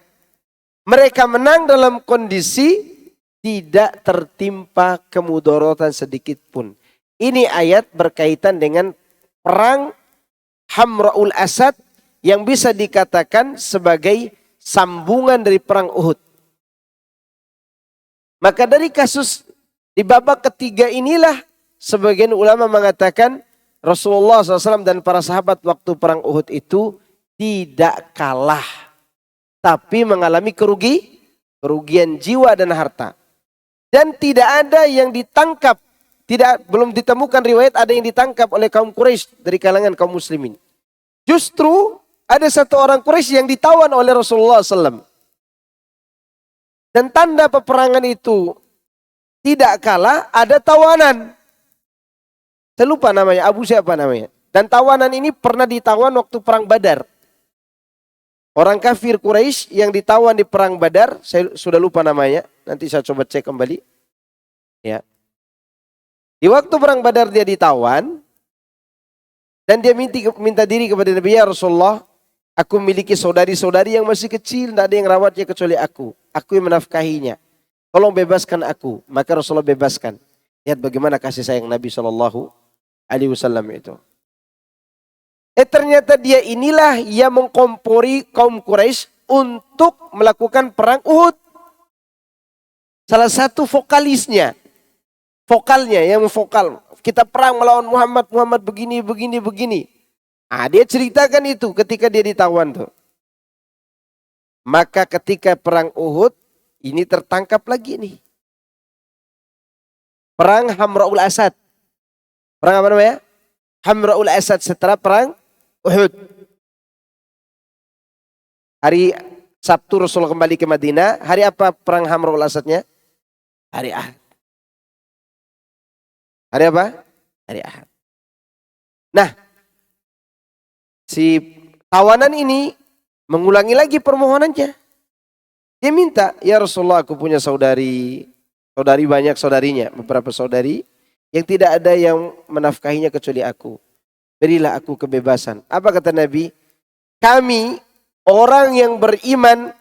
Mereka menang dalam kondisi tidak tertimpa kemudorotan sedikit pun. Ini ayat berkaitan dengan perang Hamra'ul Asad yang bisa dikatakan sebagai sambungan dari perang Uhud. Maka dari kasus di babak ketiga inilah sebagian ulama mengatakan Rasulullah SAW dan para sahabat waktu perang Uhud itu tidak kalah. Tapi mengalami kerugian jiwa dan harta. Dan tidak ada yang ditangkap. Belum ditemukan riwayat ada yang ditangkap oleh kaum Quraisy dari kalangan kaum muslimin. Justru ada satu orang Quraisy yang ditawan oleh Rasulullah SAW. Dan tanda peperangan itu tidak kalah, ada tawanan. Saya lupa namanya, Abu siapa namanya. Dan tawanan ini pernah ditawan waktu perang Badar. Orang kafir Quraisy yang ditawan di perang Badar, saya sudah lupa namanya. Nanti saya coba cek kembali. Ya. Di waktu perang Badar dia ditawan. Dan dia minta diri kepada Nabi, ya Rasulullah, aku memiliki saudari-saudari yang masih kecil, tidak ada yang rawatnya kecuali aku. Aku yang menafkahinya. Tolong bebaskan aku. Maka Rasulullah bebaskan. Lihat bagaimana kasih sayang Nabi SAW itu. Ternyata dia inilah yang mengkompori kaum Quraisy untuk melakukan perang Uhud. Salah satu vokalnya yang vokal. Kita perang melawan Muhammad begini. Dia ceritakan itu ketika dia ditawan tuh. Maka ketika perang Uhud, ini tertangkap lagi nih. Perang Hamra'ul Asad. Perang apa namanya? Hamra'ul Asad setelah perang Uhud. Hari Sabtu Rasul kembali ke Madinah. Hari apa perang Hamra'ul Asadnya? Hari Ahad. Hari apa? Hari Ahad. Nah, si tawanan ini mengulangi lagi permohonannya. Dia minta, ya Rasulullah aku punya saudari banyak saudarinya, beberapa saudari yang tidak ada yang menafkahinya kecuali aku. Berilah aku kebebasan. Apa kata Nabi? Kami orang yang beriman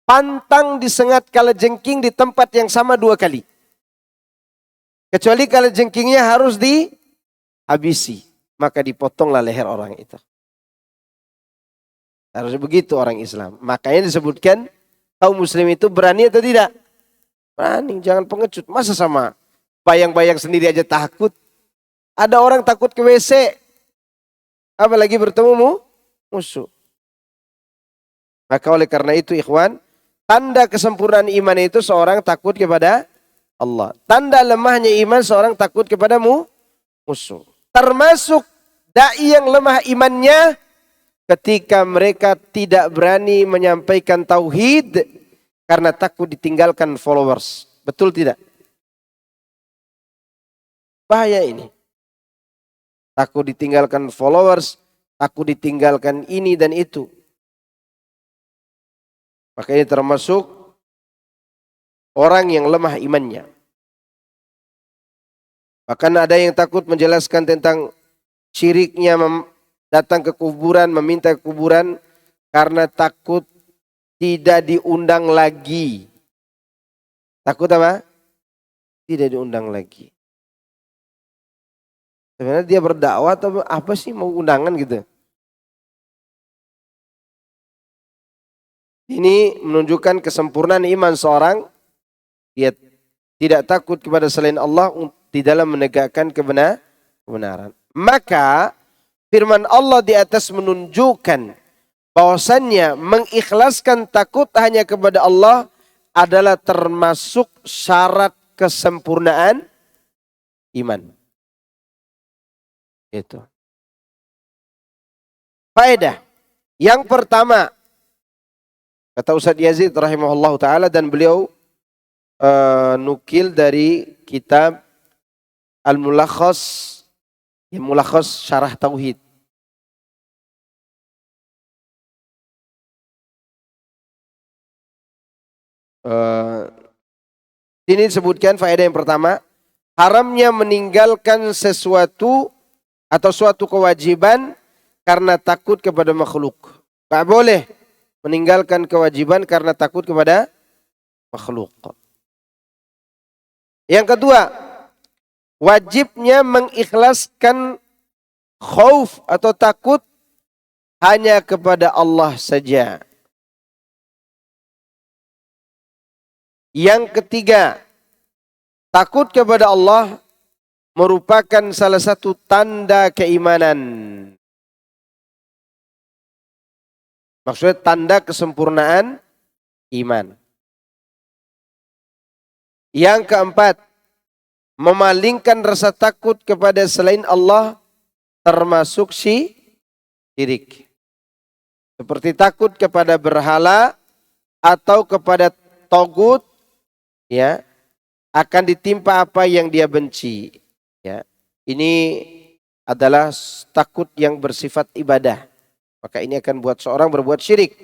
pantang disengat kalajengking di tempat yang sama 2 kali. Kecuali kalajengkingnya harus dihabisi. Maka dipotonglah leher orang itu. Harus begitu orang Islam. Makanya disebutkan kaum muslim itu berani atau tidak? Berani, jangan pengecut. Masa sama bayang-bayang sendiri aja takut? Ada orang takut ke WC. Apalagi bertemu musuh. Maka oleh karena itu ikhwan, tanda kesempurnaan iman itu seorang takut kepada Allah. Tanda lemahnya iman seorang takut kepada musuh. Termasuk dai yang lemah imannya ketika mereka tidak berani menyampaikan tauhid karena takut ditinggalkan followers. Betul tidak? Bahaya ini. Takut ditinggalkan followers, takut ditinggalkan ini dan itu. Maka ini termasuk orang yang lemah imannya. Bahkan ada yang takut menjelaskan tentang syiriknya datang ke kuburan, meminta ke kuburan karena takut tidak diundang lagi. Takut apa? Tidak diundang lagi. Sebenarnya dia berdakwah atau apa sih, mau undangan gitu. Ini menunjukkan kesempurnaan iman seorang. Dia tidak takut kepada selain Allah di dalam menegakkan kebenaran. Maka firman Allah di atas menunjukkan bahwasannya mengikhlaskan takut hanya kepada Allah adalah termasuk syarat kesempurnaan iman. Itu. Faedah. Yang pertama, kata Ustaz Yazid rahimahullah ta'ala, dan beliau nukil dari kitab Al-Mulakhas, Mulakhas Syarah Tauhid. Ini disebutkan faedah yang pertama, haramnya meninggalkan sesuatu atau suatu kewajiban karena takut kepada makhluk. Tak boleh meninggalkan kewajiban karena takut kepada makhluk. Yang kedua, wajibnya mengikhlaskan khauf atau takut hanya kepada Allah saja. Yang ketiga, takut kepada Allah merupakan salah satu tanda keimanan. Maksudnya tanda kesempurnaan iman. Yang keempat, memalingkan rasa takut kepada selain Allah termasuk syirik. Seperti takut kepada berhala atau kepada togut, ya, akan ditimpa apa yang dia benci. Ya, ini adalah takut yang bersifat ibadah. Maka ini akan buat seorang berbuat syirik.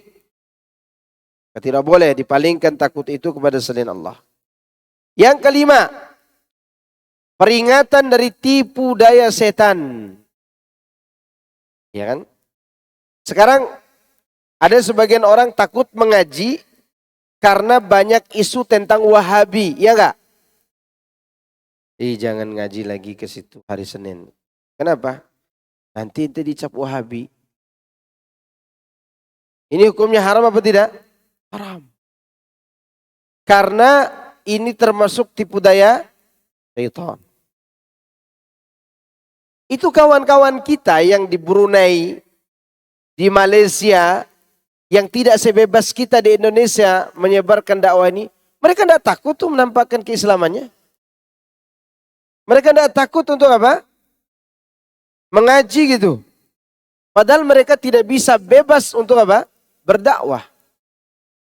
Tidak boleh dipalingkan takut itu kepada selain Allah. Yang kelima, peringatan dari tipu daya setan. Ya kan? Sekarang ada sebagian orang takut mengaji karena banyak isu tentang Wahabi, ya enggak? Jangan ngaji lagi ke situ hari Senin. Kenapa? Nanti itu dicap Wahabi. Ini hukumnya haram apa tidak? Haram. Karena ini termasuk tipu daya syaitan. Itu kawan-kawan kita yang di Brunei, di Malaysia, yang tidak sebebas kita di Indonesia menyebarkan dakwah ini, mereka tidak takut tuh menampakkan keislamannya. Mereka tidak takut untuk apa? Mengaji gitu. Padahal mereka tidak bisa bebas untuk apa? Berdakwah.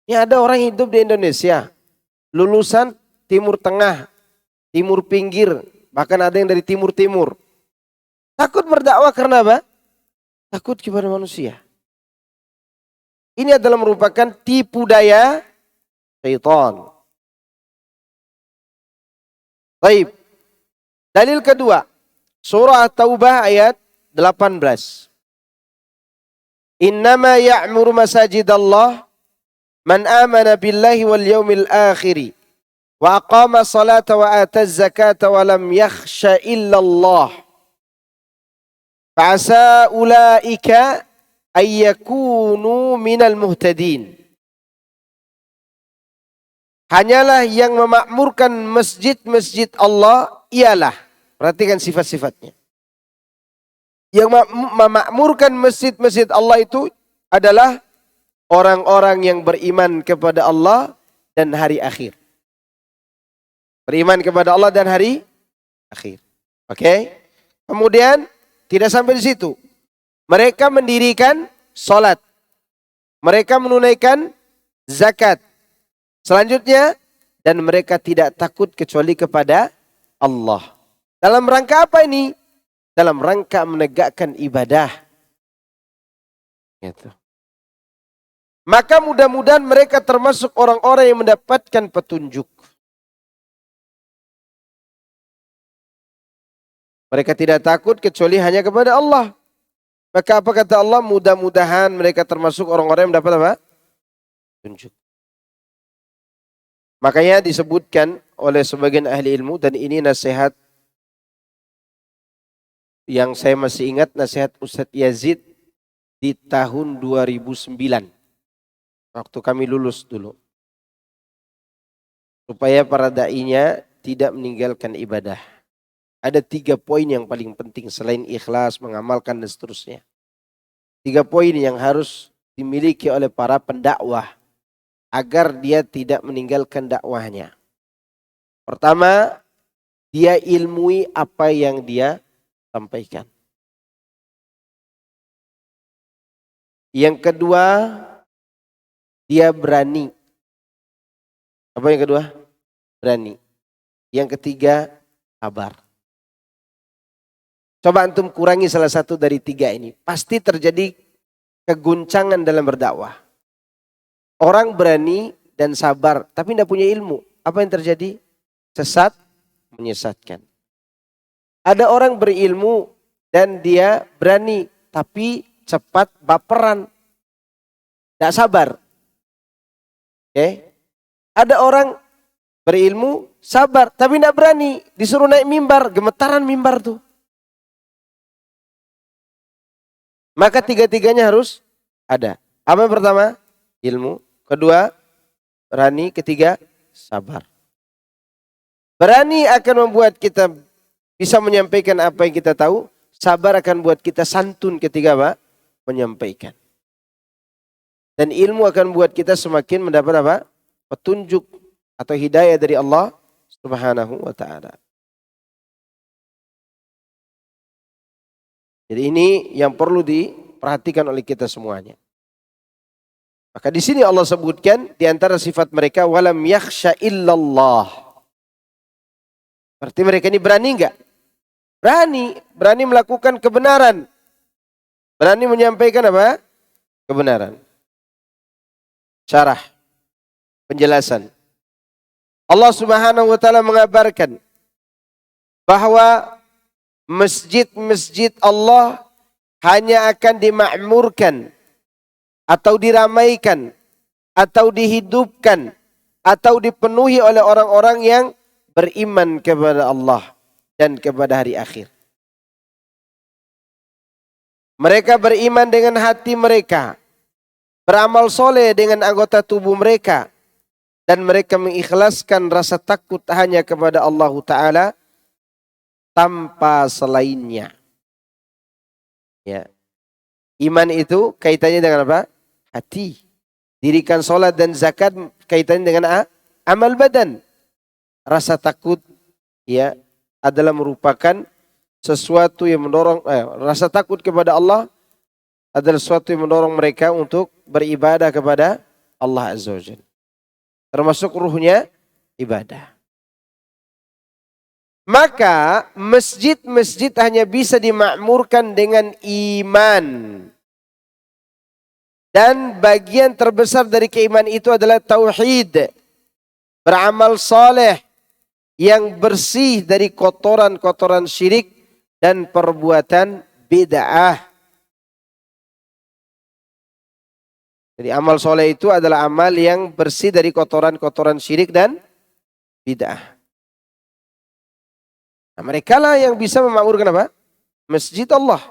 Ini ada orang hidup di Indonesia, lulusan Timur Tengah, Timur Pinggir, bahkan ada yang dari Timur-Timur. Takut berdakwah karena apa? Takut kepada manusia. Ini adalah merupakan tipu daya syaitan. Baik. Dalil kedua, surah Taubah ayat 18. Innama ya'muru masajidallah man amana billahi wal yawmil akhiri wa aqama salata wa ataz zakata wa lam yakhsha illa Allah. Fa'asa ulaika ayyakunu minal muhtadin. Hanyalah yang memakmurkan masjid-masjid Allah ialah, perhatikan sifat-sifatnya. Yang memakmurkan masjid-masjid Allah itu adalah orang-orang yang beriman kepada Allah dan hari akhir. Beriman kepada Allah dan hari akhir. Oke? Kemudian tidak sampai di situ. Mereka mendirikan salat. Mereka menunaikan zakat. Selanjutnya, dan mereka tidak takut kecuali kepada Allah. Dalam rangka apa ini? Dalam rangka menegakkan ibadah. Gitu. Maka mudah-mudahan mereka termasuk orang-orang yang mendapatkan petunjuk. Mereka tidak takut kecuali hanya kepada Allah. Maka apa kata Allah? Mudah-mudahan mereka termasuk orang-orang yang mendapat apa? tunjuk. Makanya disebutkan oleh sebagian ahli ilmu, dan ini nasihat yang saya masih ingat, nasihat Ustadz Yazid di tahun 2009. Waktu kami lulus dulu. Supaya para da'inya tidak meninggalkan ibadah. Ada 3 poin yang paling penting selain ikhlas, mengamalkan dan seterusnya. 3 poin yang harus dimiliki oleh para pendakwah agar dia tidak meninggalkan dakwahnya. Pertama, dia ilmui apa yang dia sampaikan. Yang kedua, dia berani. Apa yang kedua? Berani. Yang ketiga, sabar. Coba antum kurangi salah satu dari 3 ini. Pasti terjadi keguncangan dalam berdakwah. Orang berani dan sabar, tapi tidak punya ilmu. Apa yang terjadi? Sesat, menyesatkan. Ada orang berilmu dan dia berani, tapi cepat baperan. Tidak sabar. Oke? Ada orang berilmu, sabar, tapi tidak berani. Disuruh naik mimbar, gemetaran mimbar tuh. Maka 3-tiganya harus ada. Apa yang pertama? Ilmu. Kedua, berani. Ketiga, sabar. Berani akan membuat kita bisa menyampaikan apa yang kita tahu. Sabar akan buat kita santun ketika apa? Menyampaikan. Dan ilmu akan buat kita semakin mendapat apa? Petunjuk atau hidayah dari Allah Subhanahu wa ta'ala. Jadi ini yang perlu diperhatikan oleh kita semuanya. Maka di sini Allah sebutkan di antara sifat mereka, walam yakhsha illallah. Berarti mereka ini berani enggak? Berani melakukan kebenaran. Berani menyampaikan apa? Kebenaran. Syarah, penjelasan. Allah Subhanahu wa ta'ala mengabarkan bahwa masjid-masjid Allah hanya akan dimakmurkan atau diramaikan, atau dihidupkan, atau dipenuhi oleh orang-orang yang beriman kepada Allah dan kepada hari akhir. Mereka beriman dengan hati mereka, beramal soleh dengan anggota tubuh mereka, dan mereka mengikhlaskan rasa takut hanya kepada Allah Ta'ala tanpa selainnya. Ya. Iman itu kaitannya dengan apa? Hati. Dirikan sholat dan zakat kaitannya dengan amal badan. Rasa takut ya adalah merupakan sesuatu yang mendorong, rasa takut kepada Allah adalah sesuatu yang mendorong mereka untuk beribadah kepada Allah Azza wa Jalla. Termasuk ruhnya ibadah. Maka masjid-masjid hanya bisa dimakmurkan dengan iman. Dan bagian terbesar dari keimanan itu adalah tauhid. Beramal saleh yang bersih dari kotoran-kotoran syirik dan perbuatan bid'ah. Jadi amal soleh itu adalah amal yang bersih dari kotoran-kotoran syirik dan bid'ah. Nah, mereka lah yang bisa memakmurkan apa? Masjid Allah.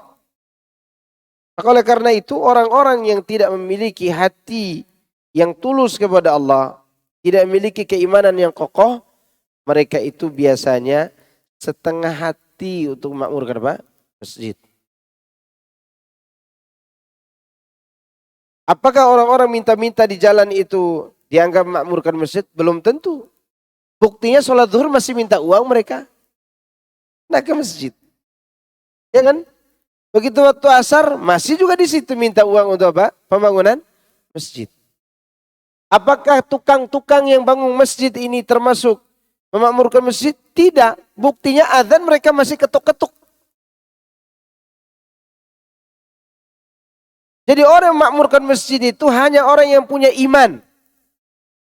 Maka oleh karena itu orang-orang yang tidak memiliki hati yang tulus kepada Allah, tidak memiliki keimanan yang kokoh, mereka itu biasanya setengah hati untuk memakmurkan apa? Masjid. Apakah orang-orang minta-minta di jalan itu dianggap memakmurkan masjid? Belum tentu. Buktinya sholat zuhur masih minta uang mereka. Nah ke masjid. Ya kan? Begitu waktu asar masih juga di situ minta uang untuk apa? Pembangunan masjid. Apakah tukang-tukang yang bangun masjid ini termasuk memakmurkan masjid? Tidak. Buktinya azan mereka masih ketuk-ketuk. Jadi orang yang memakmurkan masjid itu hanya orang yang punya iman.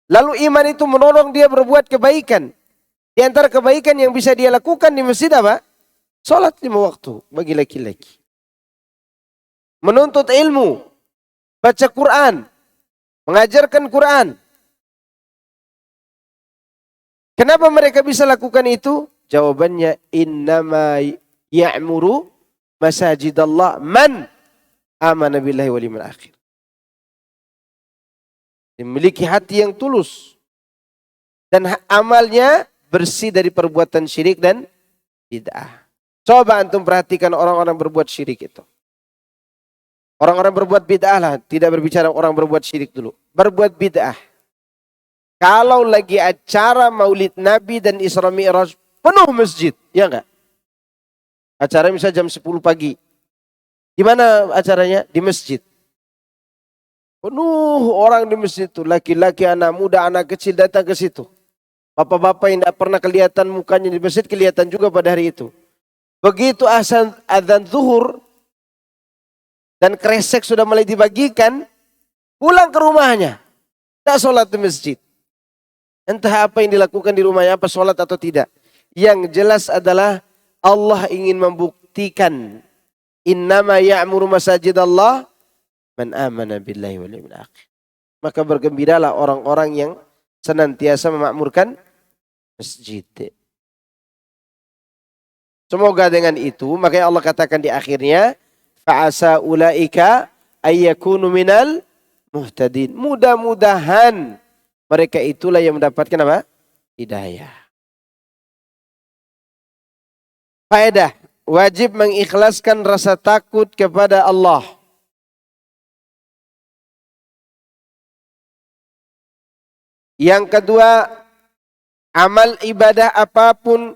Lalu iman itu menolong dia berbuat kebaikan. Di antara kebaikan yang bisa dia lakukan di masjid apa? Salat 5 waktu bagi laki-laki. Menuntut ilmu, baca Quran, mengajarkan Quran. Kenapa mereka bisa lakukan itu? Jawabannya innama ya'muru masajidallah man amana billahi wal yawmil akhir. Memiliki hati yang tulus dan amalnya bersih dari perbuatan syirik dan bid'ah. Coba antum perhatikan orang-orang berbuat syirik itu. Orang-orang berbuat bid'ah lah, tidak berbicara orang berbuat syirik dulu. Berbuat bid'ah. Kalau lagi acara Maulid Nabi dan Isra Mi'raj, penuh masjid, ya enggak? Acara misalnya jam 10 pagi. Di mana acaranya? Di masjid. Penuh orang di masjid itu, laki-laki, anak muda, anak kecil datang ke situ. Bapak-bapak yang tidak pernah kelihatan mukanya di masjid, kelihatan juga pada hari itu. Begitu azan zuhur dan kresek sudah mulai dibagikan, pulang ke rumahnya. Tak sholat di masjid. Entah apa yang dilakukan di rumahnya, apa sholat atau tidak. Yang jelas adalah Allah ingin membuktikan. Innama ya'muru masajidallah man amana billahi wal yawmil akhir. Maka bergembiralah orang-orang yang senantiasa memakmurkan masjid. Semoga dengan itu, makanya Allah katakan di akhirnya, fa'asa ulaika ayyakunu minal muhtadin. Mudah-mudahan mereka itulah yang mendapatkan apa? Hidayah. Faedah, wajib mengikhlaskan rasa takut kepada Allah. Yang kedua, amal ibadah apapun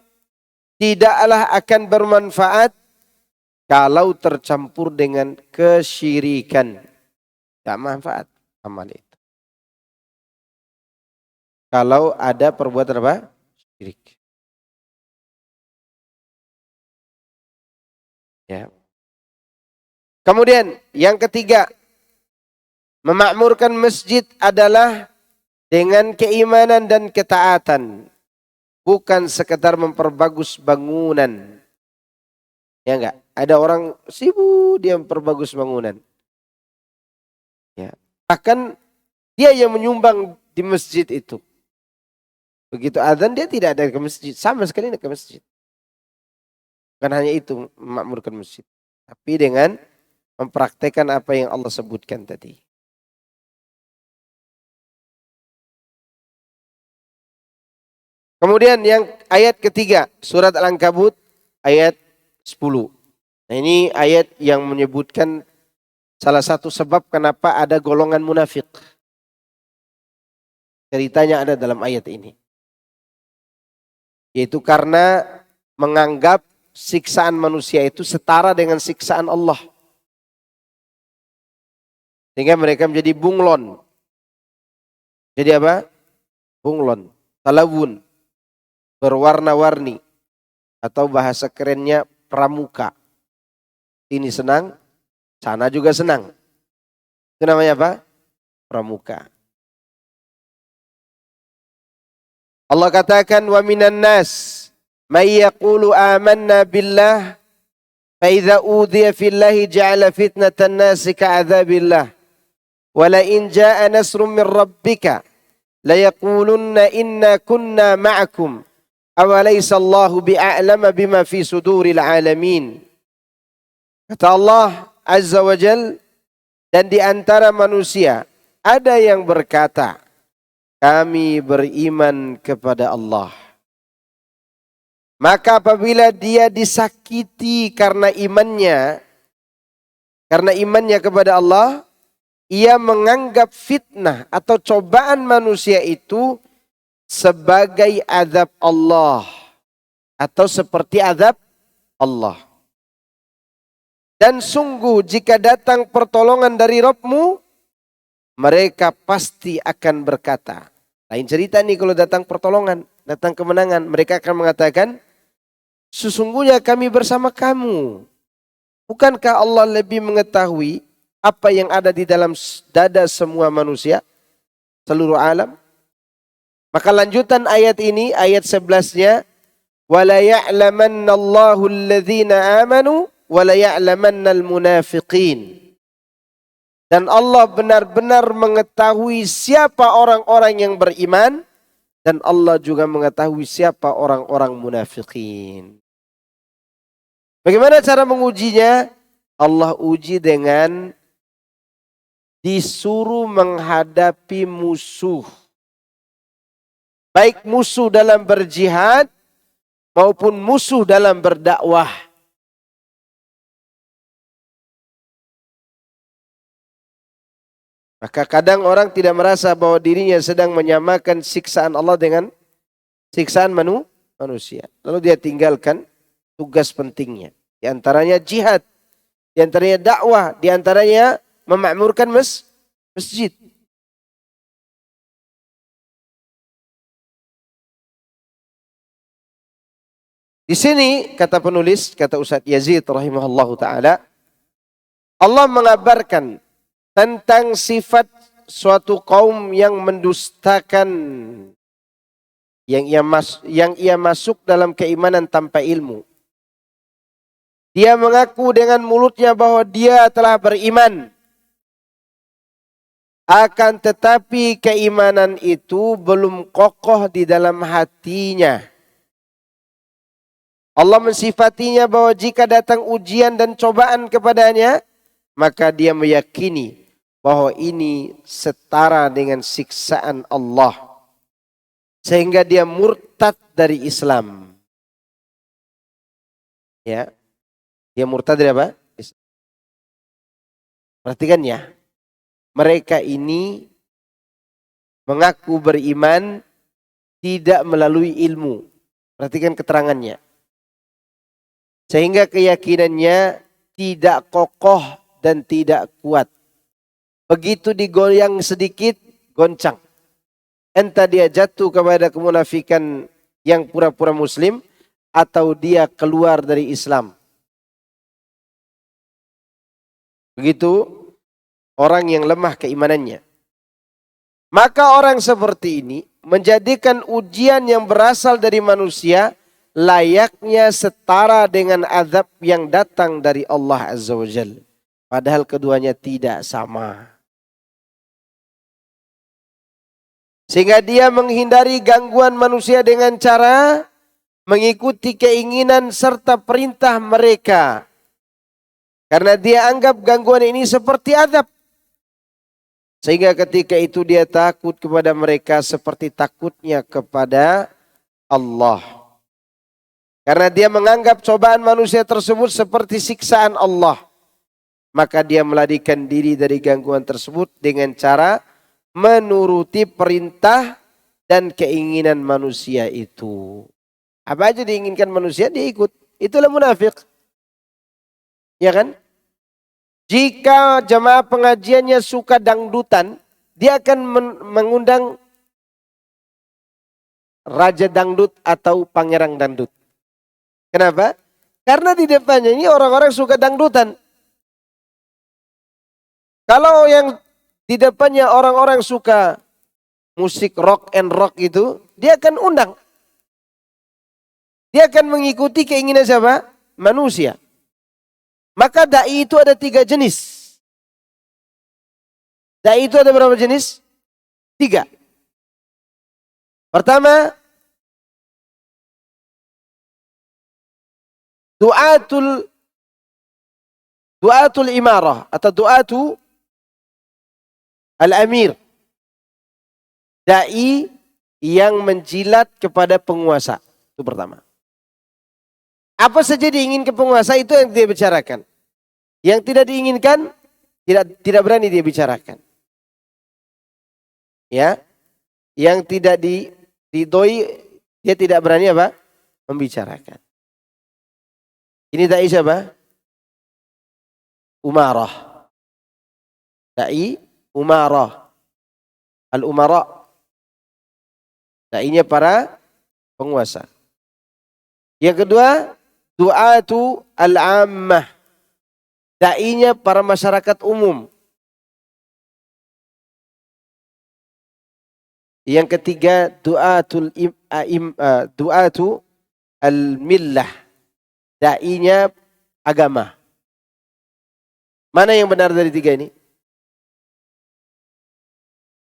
tidaklah akan bermanfaat kalau tercampur dengan kesyirikan. Tak manfaat amal itu. Kalau ada perbuatan apa? Syirik. Ya. Kemudian yang ketiga, memakmurkan masjid adalah dengan keimanan dan ketaatan. Bukan sekedar memperbagus bangunan. Ya enggak? Ada orang sibuk dia memperbagus bangunan. Ya. Bahkan dia yang menyumbang di masjid itu. Begitu azan dia tidak ada ke masjid. Sama sekali tidak ke masjid. Bukan hanya itu memakmurkan masjid. Tapi dengan mempraktekkan apa yang Allah sebutkan tadi. Kemudian yang ayat ketiga, surat Al-Ankabut ayat 10. Nah ini ayat yang menyebutkan salah satu sebab kenapa ada golongan munafik. Ceritanya ada dalam ayat ini. Yaitu karena menganggap siksaan manusia itu setara dengan siksaan Allah. Sehingga mereka menjadi bunglon. Jadi apa? Bunglon, talawun, berwarna-warni. Atau bahasa kerennya pramuka. Ini senang, sana juga senang. Itu namanya apa? Pramuka. Allah katakan wa minan nas may yaqulu amanna billah fa idza udhiya fillahi ja'ala fitnatan nasi ka'adzabillah wa la in jaa'a nasrun min rabbika la yaqulunna inna kunna ma'akum aw laysa Allahu bi'a'lama bima fi suduril alamin. Kata Allah Azza wa Jal, dan di antara manusia ada yang berkata, kami beriman kepada Allah. Maka apabila dia disakiti karena imannya kepada Allah, ia menganggap fitnah atau cobaan manusia itu sebagai azab Allah atau seperti azab Allah. Dan sungguh jika datang pertolongan dari Rabb-Mu, mereka pasti akan berkata. Lain cerita nih kalau datang pertolongan, datang kemenangan. Mereka akan mengatakan, sesungguhnya kami bersama kamu. Bukankah Allah lebih mengetahui apa yang ada di dalam dada semua manusia? Seluruh alam. Maka lanjutan ayat ini, ayat 11-nya. وَلَا يَعْلَمَنَّ اللَّهُ الَّذِينَ آمَنُوا وَلَا يَعْلَمَنَّ الْمُنَافِقِينَ. Dan Allah benar-benar mengetahui siapa orang-orang yang beriman. Dan Allah juga mengetahui siapa orang-orang munafikin. Bagaimana cara mengujinya? Allah uji dengan disuruh menghadapi musuh. Baik musuh dalam berjihad maupun musuh dalam berdakwah. Maka kadang orang tidak merasa bahwa dirinya sedang menyamakan siksaan Allah dengan siksaan manusia. Lalu dia tinggalkan tugas pentingnya. Di antaranya jihad, di antaranya dakwah, di antaranya memakmurkan masjid. Di sini kata penulis, kata Ustaz Yazid rahimahullahu taala, Allah mengabarkan tentang sifat suatu kaum yang mendustakan yang ia masuk dalam keimanan tanpa ilmu. Dia mengaku dengan mulutnya bahwa dia telah beriman. Akan tetapi keimanan itu belum kokoh di dalam hatinya. Allah mensifatinya bahwa jika datang ujian dan cobaan kepadanya, maka dia meyakini bahwa ini setara dengan siksaan Allah. Sehingga dia murtad dari Islam. Ya. Dia murtad dari apa? Perhatikan ya. Mereka ini mengaku beriman tidak melalui ilmu. Perhatikan keterangannya. Sehingga keyakinannya tidak kokoh dan tidak kuat. Begitu digoyang sedikit, goncang. Entah dia jatuh kepada kemunafikan yang pura-pura muslim, atau dia keluar dari Islam. Begitu orang yang lemah keimanannya. Maka orang seperti ini menjadikan ujian yang berasal dari manusia layaknya setara dengan azab yang datang dari Allah Azza wa Jalla. Padahal keduanya tidak sama. Sehingga dia menghindari gangguan manusia dengan cara mengikuti keinginan serta perintah mereka. Karena dia anggap gangguan ini seperti azab. Sehingga ketika itu dia takut kepada mereka seperti takutnya kepada Allah. Karena dia menganggap cobaan manusia tersebut seperti siksaan Allah. Maka dia melarikan diri dari gangguan tersebut dengan cara menuruti perintah dan keinginan manusia itu. Apa aja diinginkan manusia dia ikut. Itulah munafik. Ya kan? Jika jemaah pengajiannya suka dangdutan, dia akan mengundang raja dangdut atau pangeran dangdut. Kenapa? Karena di depannya ini orang-orang suka dangdutan. Kalau yang di depannya orang-orang suka musik rock and rock itu, dia akan undang. Dia akan mengikuti keinginan siapa? Manusia. Maka da'i itu ada 3 jenis. Da'i itu ada berapa jenis? 3. Pertama, du'atul imarah atau du'atu al-amir. Da'i yang menjilat kepada penguasa. Itu pertama. Apa saja diinginkan penguasa itu yang dia bicarakan. Yang tidak diinginkan tidak berani dia bicarakan. Ya. Yang tidak diridhoi dia tidak berani apa? Membicarakan. Ini da'i siapa? Umarah. Da'i umarah. Al-umara. Da'inya para penguasa. Yang kedua, du'atu al-ammah. Da'inya para masyarakat umum. Yang ketiga, du'atu al-millah. Da'inya agama. Mana yang benar dari 3 ini?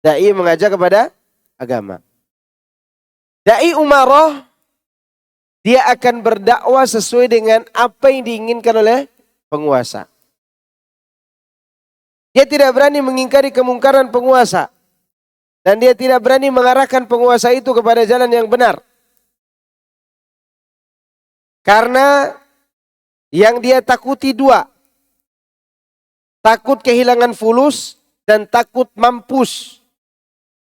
Dai mengajak kepada agama. Dai umarah, dia akan berdakwah sesuai dengan apa yang diinginkan oleh penguasa. Dia tidak berani mengingkari kemungkaran penguasa. Dan dia tidak berani mengarahkan penguasa itu kepada jalan yang benar. Karena yang dia takuti dua. Takut kehilangan fulus dan takut mampus.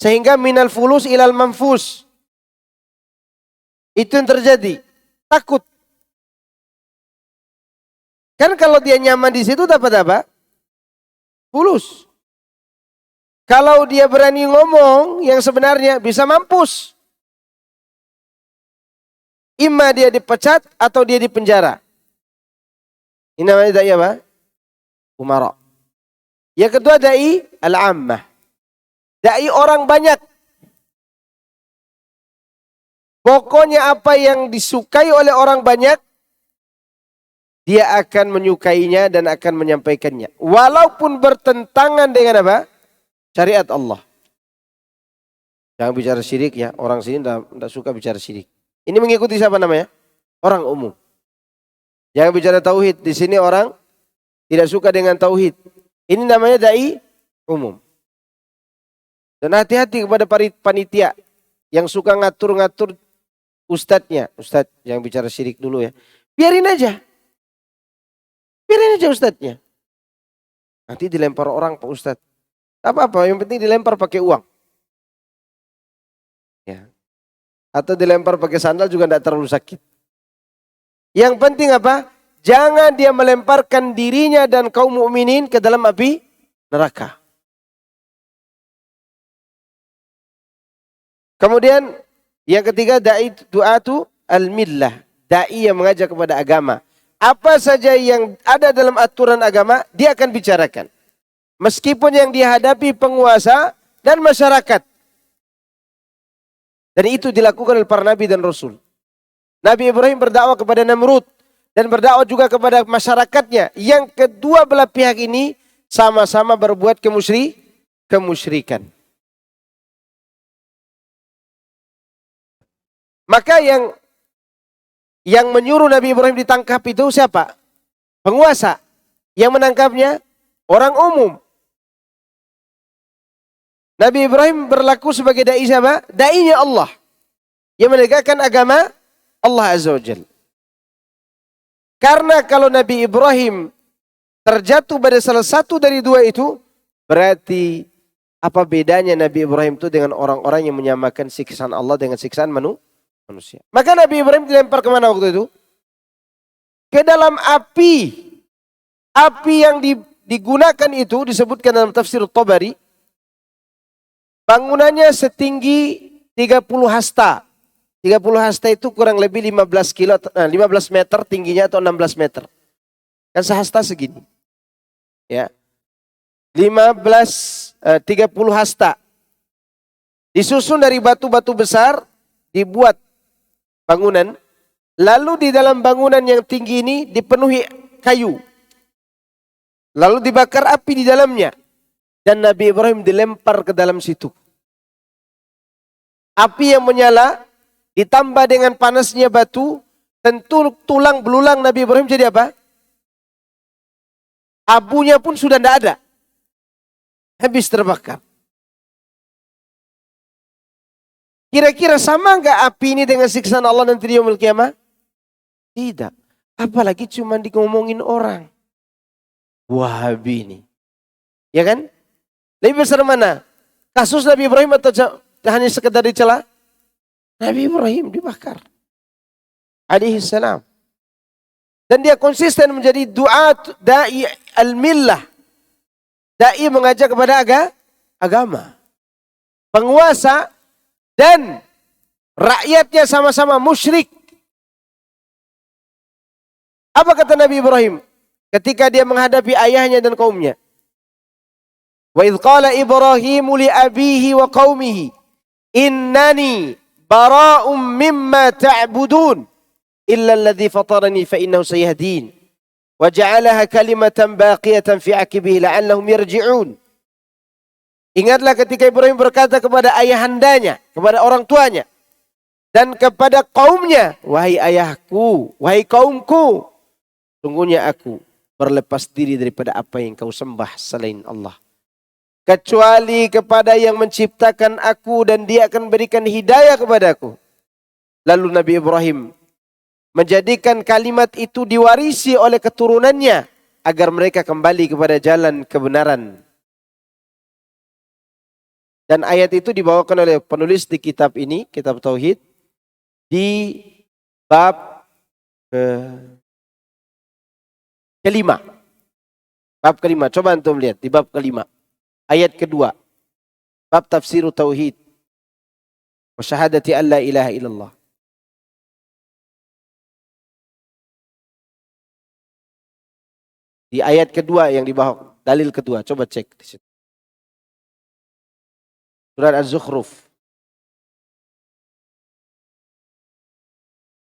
Sehingga minal fulus ilal manfus. Itu yang terjadi. Takut. Kan kalau dia nyaman di situ dapat apa? Fulus. Kalau dia berani ngomong yang sebenarnya bisa mampus. Imma dia dipecat atau dia dipenjara. Ini namanya dai apa? Umara. Yang kedua dai al-ammah. Dai orang banyak. Pokoknya apa yang disukai oleh orang banyak, dia akan menyukainya dan akan menyampaikannya. Walaupun bertentangan dengan apa? Syariat Allah. Jangan bicara syirik ya. Orang sini tidak suka bicara syirik. Ini mengikuti siapa namanya? Orang umum. Jangan bicara tauhid. Di sini orang tidak suka dengan tauhid. Ini namanya dai umum. Dan hati-hati kepada panitia yang suka ngatur-ngatur ustadznya. Ustadz, jangan bicara syirik dulu ya. Biarin aja. Biarin aja ustadznya. Nanti dilempar orang Pak Ustadz. Apa-apa, yang penting dilempar pakai uang. Ya. Atau dilempar pakai sandal juga tidak terlalu sakit. Yang penting apa? Jangan dia melemparkan dirinya dan kaum mukminin ke dalam api neraka. Kemudian yang ketiga dai du'atu al-millah. Dai yang mengajak kepada agama. Apa saja yang ada dalam aturan agama, dia akan bicarakan. Meskipun yang dihadapi penguasa dan masyarakat. Dan itu dilakukan oleh para nabi dan rasul. Nabi Ibrahim berdakwah kepada Namrud. Dan berdakwah juga kepada masyarakatnya. Yang kedua belah pihak ini sama-sama berbuat kemusyrikan. Maka yang menyuruh Nabi Ibrahim ditangkap itu siapa? Penguasa. Yang menangkapnya orang umum. Nabi Ibrahim berlaku sebagai dai siapa? Dai-nya Allah. Yang menegakkan agama Allah Azza wa Jalla. Karena kalau Nabi Ibrahim terjatuh pada salah satu dari dua itu, berarti apa bedanya Nabi Ibrahim itu dengan orang-orang yang menyamakan siksaan Allah dengan siksaan manusia. Maka Nabi Ibrahim dilempar kemana waktu itu? Ke dalam api. Api yang digunakan itu disebutkan dalam tafsir Tabari. Bangunannya setinggi 30 hasta. 30 hasta itu kurang lebih 15 meter tingginya atau 16 meter. Kan sehasta segini. Ya. 30 hasta. Disusun dari batu-batu besar, dibuat bangunan. Lalu di dalam bangunan yang tinggi ini dipenuhi kayu. Lalu dibakar api di dalamnya. Dan Nabi Ibrahim dilempar ke dalam situ. Api yang menyala ditambah dengan panasnya batu, tentu tulang belulang Nabi Ibrahim jadi apa? Abunya pun sudah tidak ada. Habis terbakar. Kira-kira sama enggak api ini dengan siksaan Allah nanti di yaumul qiyamah? Tidak. Apalagi cuma ngomongin orang. Wahabi ini. Ya kan? Lebih besar mana? Kasus Nabi Ibrahim atau hanya sekedar dicela? Nabi Ibrahim dibakar. Alaihi salam. Dan dia konsisten menjadi du'at da'i al-millah. Da'i mengajak kepada agama. Penguasa dan rakyatnya sama-sama musyrik. Apa kata Nabi Ibrahim ketika dia menghadapi ayahnya dan kaumnya? Wa idh qala Ibrahimu li abihi wa qaumihi innani bara'um mimma ta'budun illa alladhi fatarani fa innahu sayahdin wa ja'alaha kalimatan baqiyatan fi 'aqibihi la'allahum yarji'un. Ingatlah ketika Ibrahim berkata kepada ayahandanya, kepada orang tuanya, dan kepada kaumnya, wahai ayahku, wahai kaumku, sungguhnya aku berlepas diri daripada apa yang kau sembah selain Allah. Kecuali kepada yang menciptakan aku dan dia akan berikan hidayah kepadaku. Lalu Nabi Ibrahim menjadikan kalimat itu diwarisi oleh keturunannya agar mereka kembali kepada jalan kebenaran. Dan ayat itu dibawakan oleh penulis di kitab ini, kitab Tauhid, di bab kelima. Bab kelima, coba antum lihat di bab kelima. Ayat kedua. Bab tafsir Tauhid. Wa syahadati an la ilaha illallah. Di ayat kedua yang di bawah, dalil kedua, coba cek di situ. Surat Az-Zukhruf.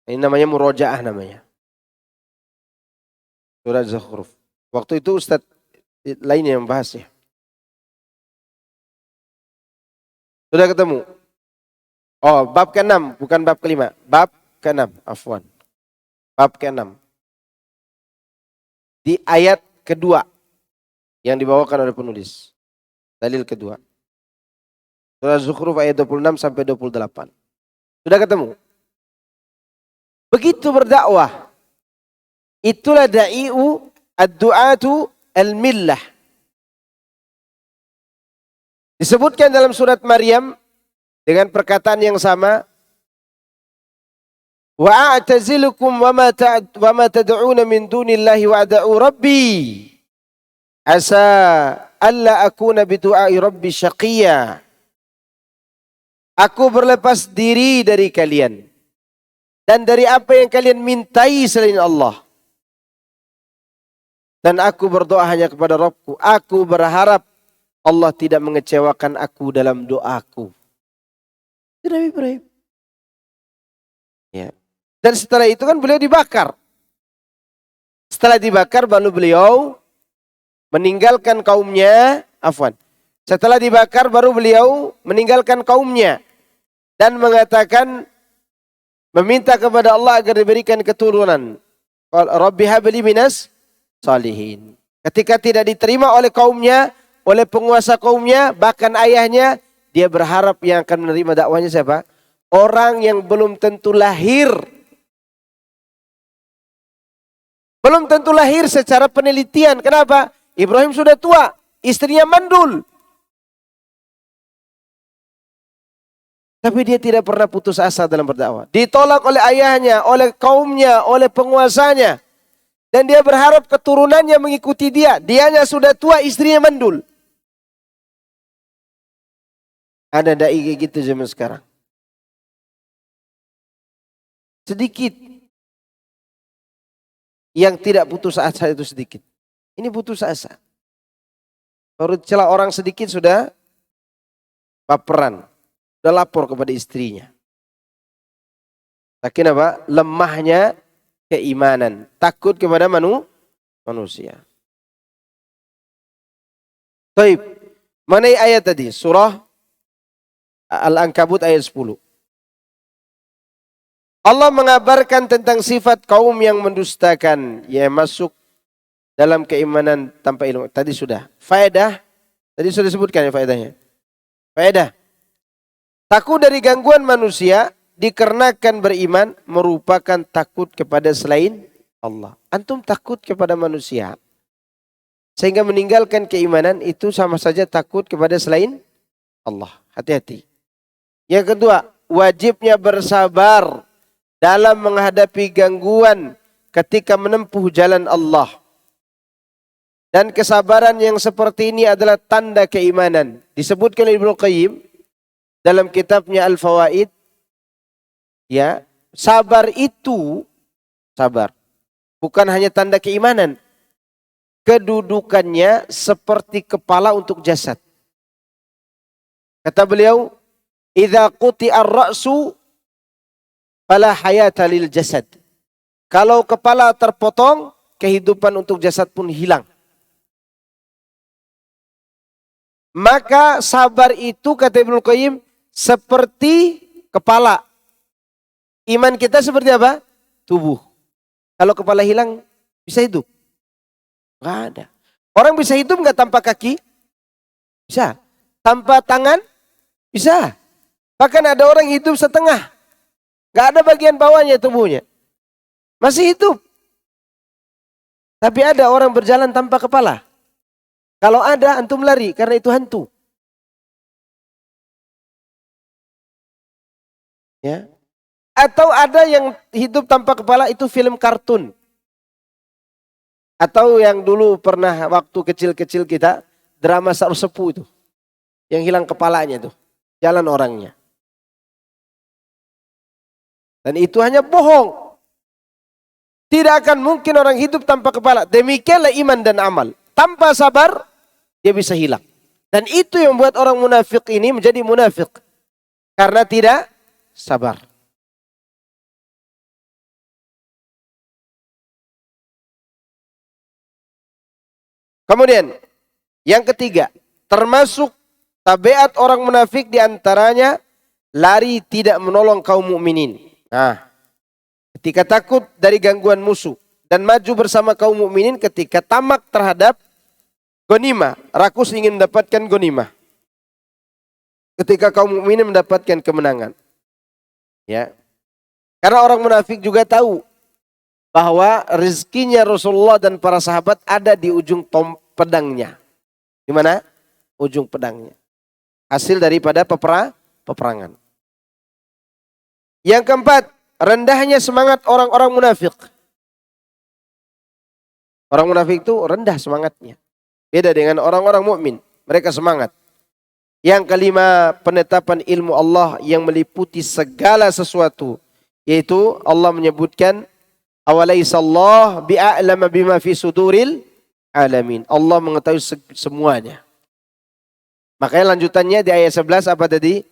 Ini namanya murojaah namanya. Surat Az-Zukhruf. Waktu itu Ustaz lainnya yang bahas ya. Sudah ketemu? Oh, bab ke-6, bukan bab kelima. Bab ke-6, afwan. Bab ke-6. Di ayat kedua yang dibawakan oleh penulis. Dalil kedua. Surah Az-Zukhruf ayat 26 sampai 28. Sudah ketemu? Begitu berdakwah. Itulah da'i'u ad-du'atu al-millah. Disebutkan dalam surat Maryam dengan perkataan yang sama. Wa a'tazilukum wa ma tad'una min dunillahi wa ad'u rabbi. Asa alla akuna bidu'ai rabbi syaqiyya. Aku berlepas diri dari kalian dan dari apa yang kalian mintai selain Allah. Dan aku berdoa hanya kepada Rabbku. Aku berharap Allah tidak mengecewakan aku dalam doaku. Itu Nabi Ibrahim. Ya. Dan setelah itu kan beliau dibakar. Setelah dibakar baru beliau meninggalkan kaumnya. Setelah dibakar baru beliau meninggalkan kaumnya. Dan mengatakan, meminta kepada Allah agar diberikan keturunan. Rabbi habli minas salihin. Ketika tidak diterima oleh kaumnya, oleh penguasa kaumnya, bahkan ayahnya, dia berharap yang akan menerima dakwanya siapa? Orang yang belum tentu lahir. Belum tentu lahir secara penelitian. Kenapa? Ibrahim sudah tua, istrinya mandul. Tapi dia tidak pernah putus asa dalam berdakwah. Ditolak oleh ayahnya, oleh kaumnya, oleh penguasanya. Dan dia berharap keturunannya mengikuti dia. Dianya sudah tua, istrinya mandul. Ada dai kayak gitu zaman sekarang. Sedikit. Yang tidak putus asa itu sedikit. Ini putus asa. Baru celah orang sedikit sudah baperan. Sudah lapor kepada istrinya. Saking apa? Lemahnya keimanan. Takut kepada manusia. Baik. Mana ayat tadi? Surah Al-Ankabut ayat 10. Allah mengabarkan tentang sifat kaum yang mendustakan. Yang masuk dalam keimanan tanpa ilmu. Tadi sudah. Faedah. Tadi sudah disebutkan ya faedahnya. Faedah. Takut dari gangguan manusia dikarenakan beriman merupakan takut kepada selain Allah. Antum takut kepada manusia sehingga meninggalkan keimanan itu sama saja takut kepada selain Allah. Hati-hati. Yang kedua, wajibnya bersabar dalam menghadapi gangguan ketika menempuh jalan Allah. Dan kesabaran yang seperti ini adalah tanda keimanan. Disebutkan oleh Ibnu Qayyim dalam kitabnya Al-Fawaid, ya, sabar itu bukan hanya tanda keimanan. Kedudukannya seperti kepala untuk jasad. Kata beliau, "Idza quti'ar ra'su fala hayata lil jasad." Kalau kepala terpotong, kehidupan untuk jasad pun hilang. Maka sabar itu kata Ibnu Qayyim seperti kepala. Iman kita seperti apa? Tubuh. Kalau kepala hilang bisa hidup? Nggak ada. Orang bisa hidup nggak tanpa kaki? Bisa. Tanpa tangan? Bisa. Bahkan ada orang hidup setengah. Nggak ada bagian bawahnya tubuhnya. Masih hidup. Tapi ada orang berjalan tanpa kepala. Kalau ada, antum lari karena itu hantu. Ya. Atau ada yang hidup tanpa kepala, itu film kartun. Atau yang dulu pernah waktu kecil-kecil kita, drama Sarsepu itu. Yang hilang kepalanya tuh. Jalan orangnya. Dan itu hanya bohong. Tidak akan mungkin orang hidup tanpa kepala. Demikianlah iman dan amal. Tanpa sabar, dia bisa hilang. Dan itu yang membuat orang munafik ini menjadi munafik. Karena tidak sabar. Kemudian, yang ketiga. Termasuk tabiat orang munafik diantaranya lari tidak menolong kaum mukminin. Nah, ketika takut dari gangguan musuh dan maju bersama kaum mukminin ketika tamak terhadap ghanimah, rakus ingin mendapatkan ghanimah. Ketika kaum mukminin mendapatkan kemenangan. Ya. Karena orang munafik juga tahu bahwa rezekinya Rasulullah dan para sahabat ada di ujung pedangnya. Di mana? Ujung pedangnya. Hasil daripada peperangan. Yang keempat, rendahnya semangat orang-orang munafik. Orang munafik itu rendah semangatnya. Beda dengan orang-orang mukmin, mereka semangat. Yang kelima, penetapan ilmu Allah yang meliputi segala sesuatu. Yaitu Allah menyebutkan, awalaisallah bi'a'lama bima fi suduril alamin. Allah mengetahui semuanya. Makanya lanjutannya di ayat 11 apa tadi?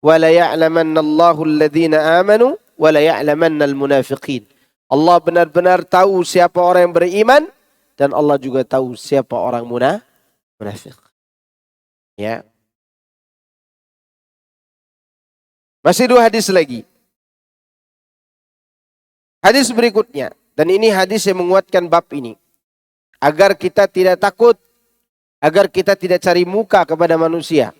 Wala ya'lamannallahu alladhina amanu wala ya'lamannal munafiqin. Allah benar-benar tahu siapa orang yang beriman dan Allah juga tahu siapa orang munafik. Ya. Masih 2 hadis lagi. Hadis berikutnya, dan ini hadis yang menguatkan bab ini. Agar kita tidak takut, agar kita tidak cari muka kepada manusia.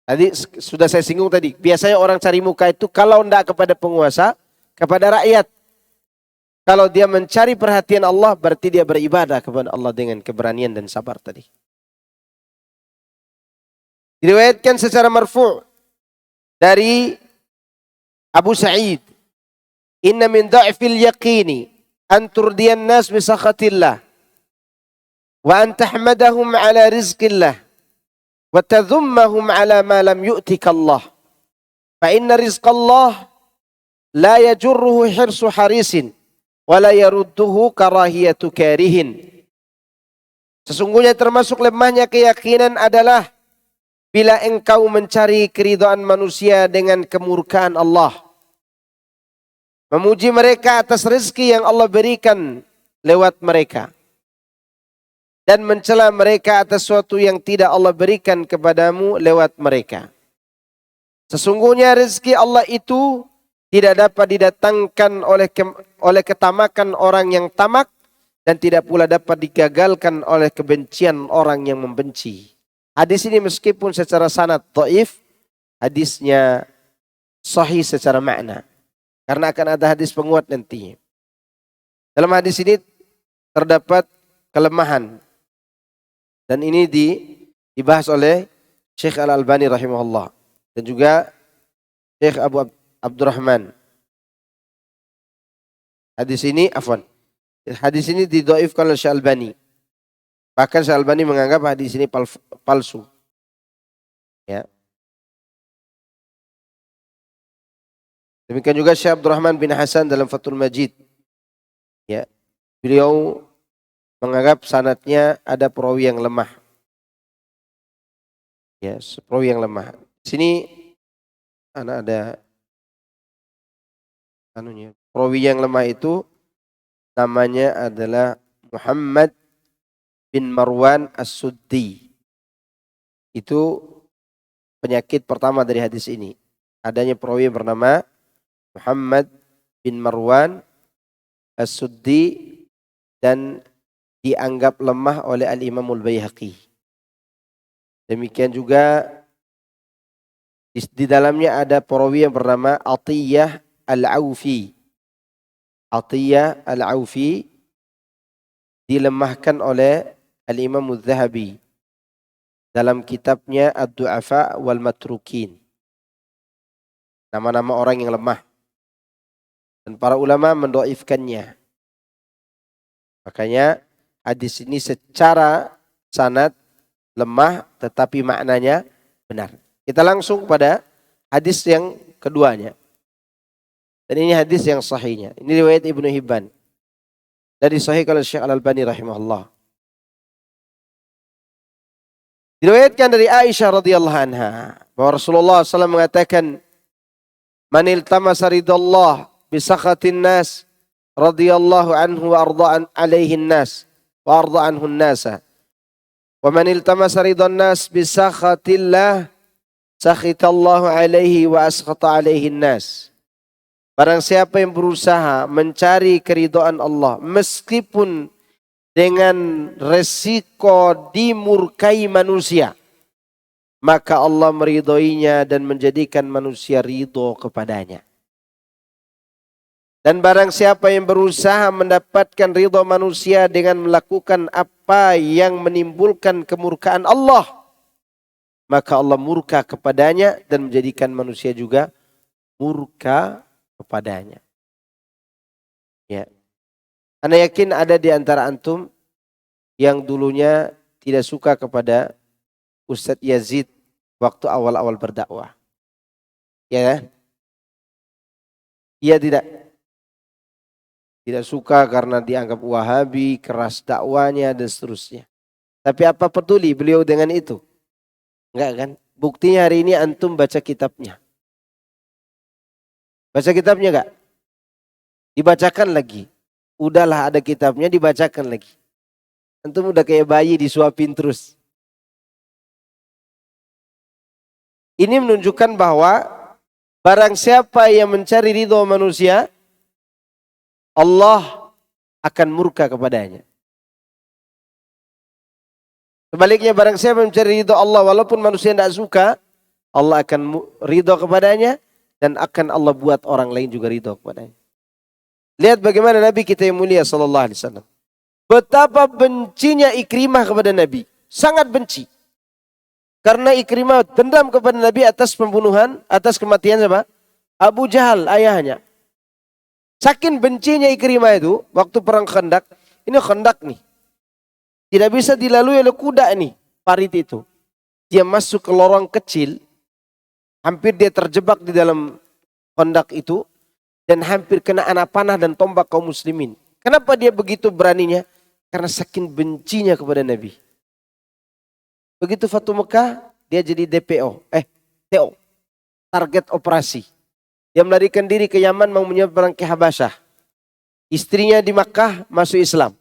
Tadi sudah saya singgung tadi, biasanya orang cari muka itu kalau tidak kepada penguasa, kepada rakyat. Kalau dia mencari perhatian Allah, berarti dia beribadah kepada Allah dengan keberanian dan sabar tadi. Diriwayatkan secara marfu' dari Abu Sa'id, inna min dha'fil yaqini an turdiyan nas bi sakhatillah wa an tahmadahum ala rizqillah wa tadhummahum ala ma lam yu'tika Allah. Fa inna rizqallah la yajurruhu hirsu harisin wa la yarudduhu karahiyatu karihin. Sesungguhnya termasuk lemahnya keyakinan adalah bila engkau mencari keridhaan manusia dengan kemurkaan Allah. Memuji mereka atas rezeki yang Allah berikan lewat mereka. Dan mencela mereka atas sesuatu yang tidak Allah berikan kepadamu lewat mereka. Sesungguhnya rezeki Allah itu tidak dapat didatangkan oleh ketamakan orang yang tamak dan tidak pula dapat digagalkan oleh kebencian orang yang membenci. Hadis ini meskipun secara sanad dhaif, hadisnya sahih secara makna. Karena akan ada hadis penguat nanti. Dalam hadis ini terdapat kelemahan. Dan ini dibahas oleh Syekh Al-Albani rahimahullah. Dan juga Syekh Abu Abdurrahman. Hadis ini didhaifkan oleh Syekh Al-Albani. Bahkan Syekh Al-Albani menganggap hadis ini palsu. Ya. Demikian juga Syekh Abdurrahman bin Hasan dalam Fathul Majid. Ya. Beliau menganggap sanadnya ada perawi yang lemah. Ya, perawi yang lemah. Sini ada perawi yang lemah itu namanya adalah Muhammad bin Marwan As-Suddi. Itu penyakit pertama dari hadis ini. Adanya perawi yang bernama Muhammad bin Marwan As-Suddi dan dianggap lemah oleh Al-Imam Al-Baihaqi. Demikian juga di dalamnya ada perawi yang bernama Atiyah Al-Aufi. Atiyah Al-Aufi dilemahkan oleh Al-Imam Al-Zahabi dalam kitabnya Ad-Du'afa wal Matrukin. Nama-nama orang yang lemah. Dan para ulama mendoifkannya. Makanya hadis ini secara sanad lemah tetapi maknanya benar. Kita langsung pada hadis yang keduanya. Dan ini hadis yang sahihnya. Ini riwayat Ibnu Hibban. Dari sahih oleh Syekh Al-Albani rahimahullah. Diriwayatkan dari Aisyah radhiyallahu anha bahwa Rasulullah SAW mengatakan, "Man iltamasa ridallah bi sakhatin nas radhiyallahu anhu wa arda'an alaihi nas wa arda' anhu an-nasa. Wa man iltamasa ridan nas bi sakhatillah sakhitallahu alaihi wa askhata alaihi an-nas." Barang siapa yang berusaha mencari keridhaan Allah meskipun dengan resiko dimurkai manusia, maka Allah meridhoinya dan menjadikan manusia ridho kepadanya. Dan barang siapa yang berusaha mendapatkan ridho manusia dengan melakukan apa yang menimbulkan kemurkaan Allah, maka Allah murka kepadanya dan menjadikan manusia juga murka kepadanya. Ya. Ana yakin ada di antara antum yang dulunya tidak suka kepada Ustadz Yazid waktu awal-awal berdakwah. Ya. Iya tidak? Tidak suka karena dianggap Wahabi, keras dakwanya dan seterusnya. Tapi apa peduli beliau dengan itu? Enggak kan? Buktinya hari ini antum baca kitabnya. Baca kitabnya enggak? Dibacakan lagi. Udahlah ada kitabnya dibacakan lagi. Antum udah kayak bayi disuapin terus. Ini menunjukkan bahwa barang siapa yang mencari ridho manusia, Allah akan murka kepadanya. Sebaliknya barang siapa mencari ridho Allah walaupun manusia tidak suka, Allah akan ridho kepadanya dan akan Allah buat orang lain juga ridho kepadanya. Lihat bagaimana Nabi kita yang mulia sallallahu alaihi wasallam. Betapa bencinya Ikrimah kepada Nabi. Sangat benci. Karena Ikrimah dendam kepada Nabi atas pembunuhan, atas kematian siapa? Abu Jahal ayahnya. Saking bencinya Ikrimah itu waktu perang Khandaq, ini Khandaq nih. Tidak bisa dilalui oleh kuda nih, parit itu. Dia masuk ke lorong kecil, hampir dia terjebak di dalam Khandaq itu dan hampir kena anak panah dan tombak kaum muslimin. Kenapa dia begitu beraninya? Karena saking bencinya kepada Nabi. Begitu Fatu Mekah, dia jadi DPO, TO, target operasi. Dia melarikan diri ke Yaman mau menyeberang ke Habasyah. Istrinya di Makkah masuk Islam.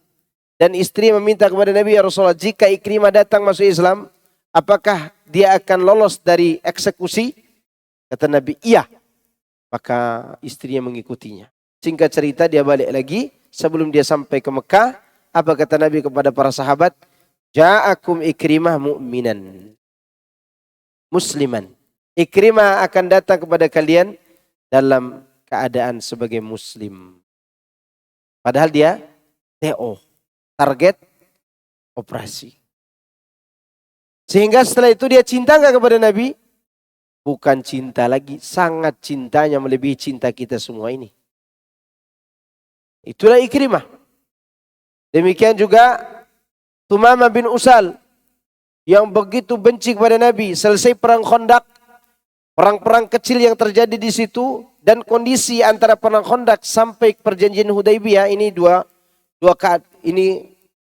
Dan istri meminta kepada Nabi, ya Rasulullah, jika Ikrimah datang masuk Islam, apakah dia akan lolos dari eksekusi? Kata Nabi, iya. Maka istrinya mengikutinya. Singkat cerita dia balik lagi. Sebelum dia sampai ke Mekah, apa kata Nabi kepada para sahabat? Ja'akum Ikrimah mu'minan. Musliman. Ikrimah akan datang kepada kalian dalam keadaan sebagai muslim. Padahal dia TO. Target operasi. Sehingga setelah itu dia cinta gak kepada Nabi? Bukan cinta lagi, sangat cintanya melebihi cinta kita semua ini. Itulah Ikrimah. Demikian juga Tumamah bin Usal yang begitu benci kepada Nabi. Selesai perang Khandaq, perang-perang kecil yang terjadi di situ dan kondisi antara perang Khandaq sampai perjanjian Hudaibiyah ini dua ini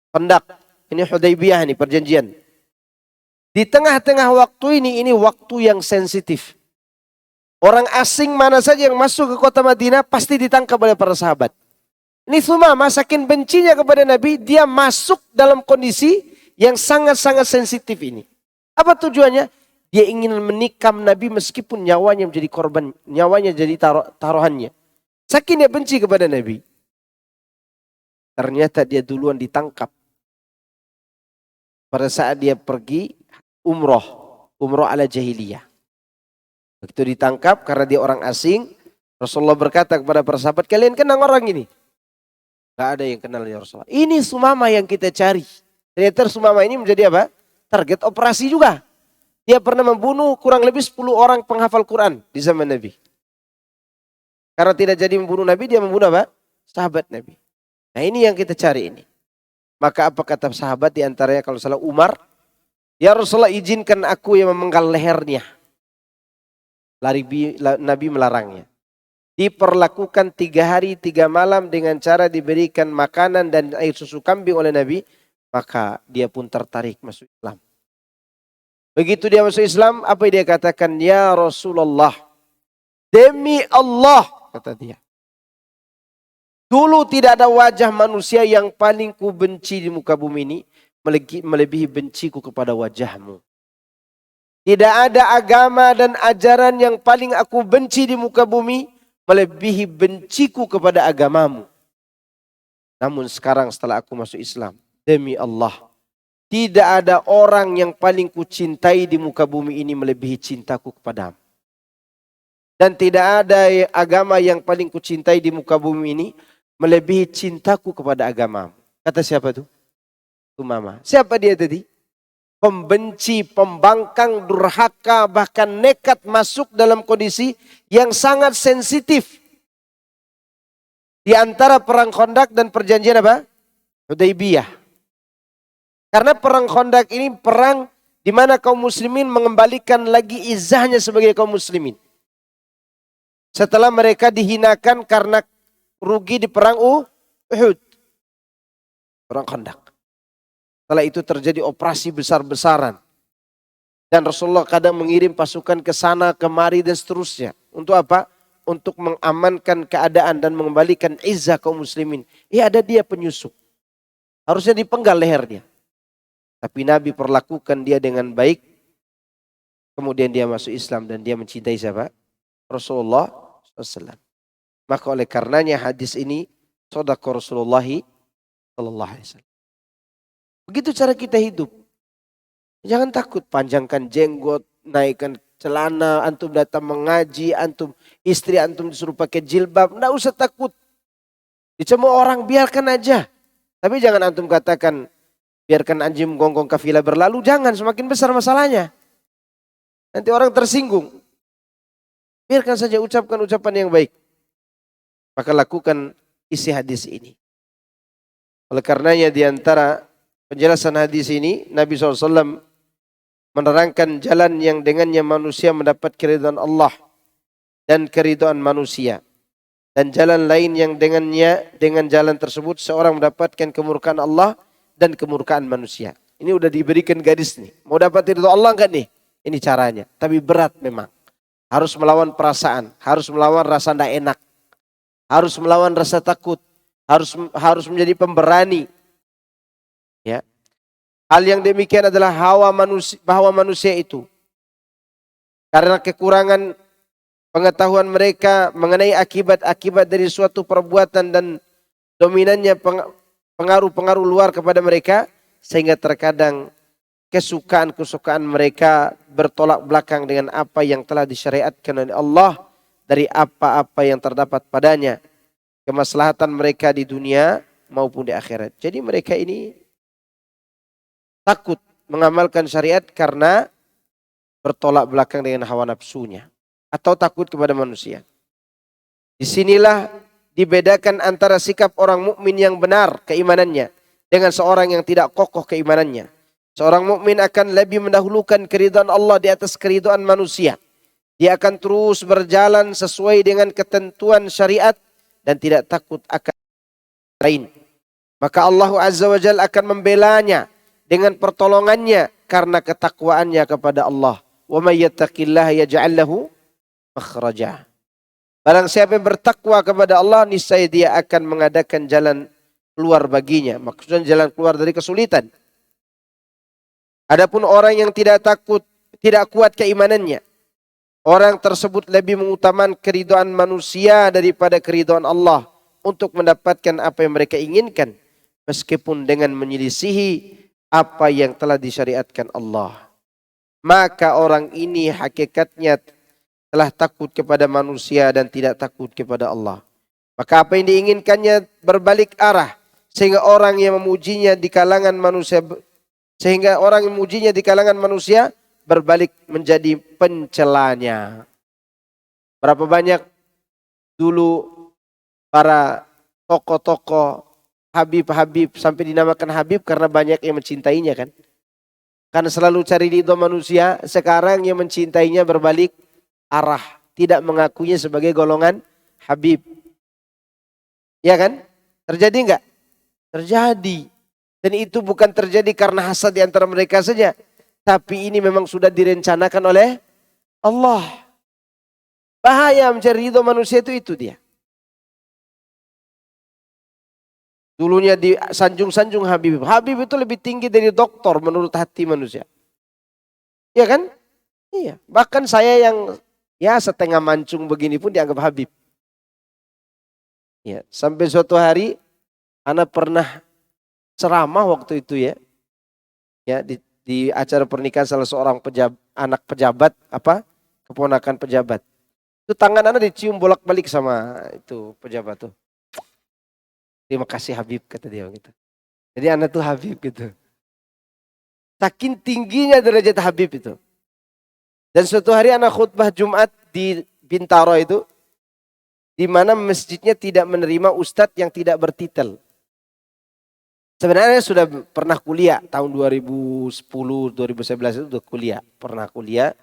Khandaq, ini Hudaibiyah ini perjanjian. Di tengah-tengah waktu ini waktu yang sensitif. Orang asing mana saja yang masuk ke kota Madinah pasti ditangkap oleh para sahabat. Ini Sumamah saking bencinya kepada Nabi, dia masuk dalam kondisi yang sangat-sangat sensitif ini. Apa tujuannya? Dia ingin menikam Nabi meskipun nyawanya menjadi korban, nyawanya jadi taruhannya. Saking dia benci kepada Nabi. Ternyata dia duluan ditangkap. Pada saat dia pergi umroh ala jahiliyah. Begitu ditangkap karena dia orang asing, Rasulullah berkata kepada para sahabat, kalian kenal orang ini? Gak ada yang kenal ya Rasulullah. Ini Sumamah yang kita cari. Ternyata Sumamah ini menjadi apa? Target operasi juga. Dia pernah membunuh kurang lebih 10 orang penghafal Quran di zaman Nabi. Karena tidak jadi membunuh Nabi, dia membunuh apa? Sahabat Nabi. Nah ini yang kita cari ini. Maka apa kata sahabat di antaranya kalau salah Umar? Ya Rasulullah izinkan aku yang memenggal lehernya. Nabi melarangnya. Diperlakukan 3 hari 3 malam dengan cara diberikan makanan dan air susu kambing oleh Nabi, maka dia pun tertarik masuk Islam. Begitu dia masuk Islam, apa yang dia katakan? Ya Rasulullah, demi Allah, kata dia. Dulu tidak ada wajah manusia yang paling ku benci di muka bumi ini melebihi benciku kepada wajahmu. Tidak ada agama dan ajaran yang paling aku benci di muka bumi melebihi benciku kepada agamamu. Namun sekarang setelah aku masuk Islam, demi Allah, tidak ada orang yang paling kucintai di muka bumi ini melebihi cintaku kepadamu. Dan tidak ada agama yang paling kucintai di muka bumi ini melebihi cintaku kepada agamamu. Kata siapa tuh? Sumamah. Siapa dia tadi? Pembenci, pembangkang, durhaka, bahkan nekat masuk dalam kondisi yang sangat sensitif. Di antara perang Khandaq dan perjanjian apa? Hudaybiyah. Karena perang Khandaq ini perang di mana kaum muslimin mengembalikan lagi izahnya sebagai kaum muslimin. Setelah mereka dihinakan karena rugi di perang Uhud. Perang Khandaq. Setelah itu terjadi operasi besar-besaran. Dan Rasulullah kadang mengirim pasukan ke sana, kemari dan seterusnya. Untuk apa? Untuk mengamankan keadaan dan mengembalikan izzah kaum muslimin. Ada dia penyusup. Harusnya dipenggal lehernya. Tapi Nabi perlakukan dia dengan baik. Kemudian dia masuk Islam dan dia mencintai siapa? Rasulullah SAW. Maka oleh karenanya hadis ini shadaqa Rasulullah SAW. Begitu cara kita hidup. Jangan takut panjangkan jenggot, naikkan celana, antum datang mengaji, istri antum disuruh pakai jilbab, enggak usah takut. Dicemooh orang biarkan aja. Tapi jangan antum katakan biarkan anjing menggonggong kafilah berlalu, jangan, semakin besar masalahnya. Nanti orang tersinggung. Biarkan saja ucapkan ucapan yang baik. Maka lakukan isi hadis ini. Oleh karenanya di antara penjelasan hadis ini, Nabi SAW menerangkan jalan yang dengannya manusia mendapat keridhaan Allah dan keridhaan manusia. Dan jalan lain yang dengannya, dengan jalan tersebut seorang mendapatkan kemurkaan Allah dan kemurkaan manusia. Ini udah diberikan garis nih. Mau dapat ridha Allah enggak nih? Ini caranya. Tapi berat memang. Harus melawan perasaan, harus melawan rasa tidak enak. Harus melawan rasa takut, harus menjadi pemberani. Ya. Hal yang demikian adalah hawa manusia itu. Karena kekurangan pengetahuan mereka mengenai akibat-akibat dari suatu perbuatan dan dominannya pengaruh-pengaruh luar kepada mereka, sehingga terkadang kesukaan-kesukaan mereka bertolak belakang dengan apa yang telah disyariatkan oleh Allah dari apa-apa yang terdapat padanya, kemaslahatan mereka di dunia maupun di akhirat. Jadi mereka ini takut mengamalkan syariat karena bertolak belakang dengan hawa nafsunya atau takut kepada manusia. Disinilah dibedakan antara sikap orang mukmin yang benar keimanannya dengan seorang yang tidak kokoh keimanannya. Seorang mukmin akan lebih mendahulukan keridhaan Allah di atas keridhaan manusia. Dia akan terus berjalan sesuai dengan ketentuan syariat dan tidak takut akan lain. Maka Allah Azza wa Jalla akan membelanya dengan pertolongannya karena ketakwaannya kepada Allah. Wa may yattaqillaha yaj'al lahu makhraja. Barang siapa yang bertakwa kepada Allah, niscaya dia akan mengadakan jalan keluar baginya. Maksudnya jalan keluar dari kesulitan. Adapun orang yang tidak takut, tidak kuat keimanannya, orang tersebut lebih mengutamakan keridhaan manusia daripada keridhaan Allah untuk mendapatkan apa yang mereka inginkan, meskipun dengan menyelisihi apa yang telah disyariatkan Allah. Maka orang ini hakikatnya telah takut kepada manusia dan tidak takut kepada Allah. Maka apa yang diinginkannya berbalik arah, sehingga orang yang memujinya di kalangan manusia berbalik menjadi pencelanya. Berapa banyak dulu para tokoh-tokoh Habib sampai dinamakan Habib karena banyak yang mencintainya kan. Karena selalu cari ridho manusia, sekarang yang mencintainya berbalik arah, tidak mengakuinya sebagai golongan Habib. Ya kan? Terjadi enggak? Terjadi. Dan itu bukan terjadi karena hasad di antara mereka saja, tapi ini memang sudah direncanakan oleh Allah. Bahaya mencari ridho manusia itu dia. Dulunya disanjung-sanjung Habib. Habib itu lebih tinggi dari doktor menurut hati manusia. Iya kan? Iya. Bahkan saya yang setengah mancung begini pun dianggap Habib. Ya, sampai suatu hari ana pernah ceramah waktu itu ya. Ya, di acara pernikahan salah seorang anak pejabat, keponakan pejabat. Itu tangan ana dicium bolak-balik sama itu pejabat tuh. Terima kasih Habib, kata dia gitu. Jadi anak tuh Habib gitu. Saking tingginya derajat Habib itu. Dan suatu hari anak khutbah Jumat di Bintaro itu, di mana masjidnya tidak menerima ustadz yang tidak bertitel. Sebenarnya sudah pernah kuliah tahun 2010, 2011 itu udah kuliah, pernah kuliah.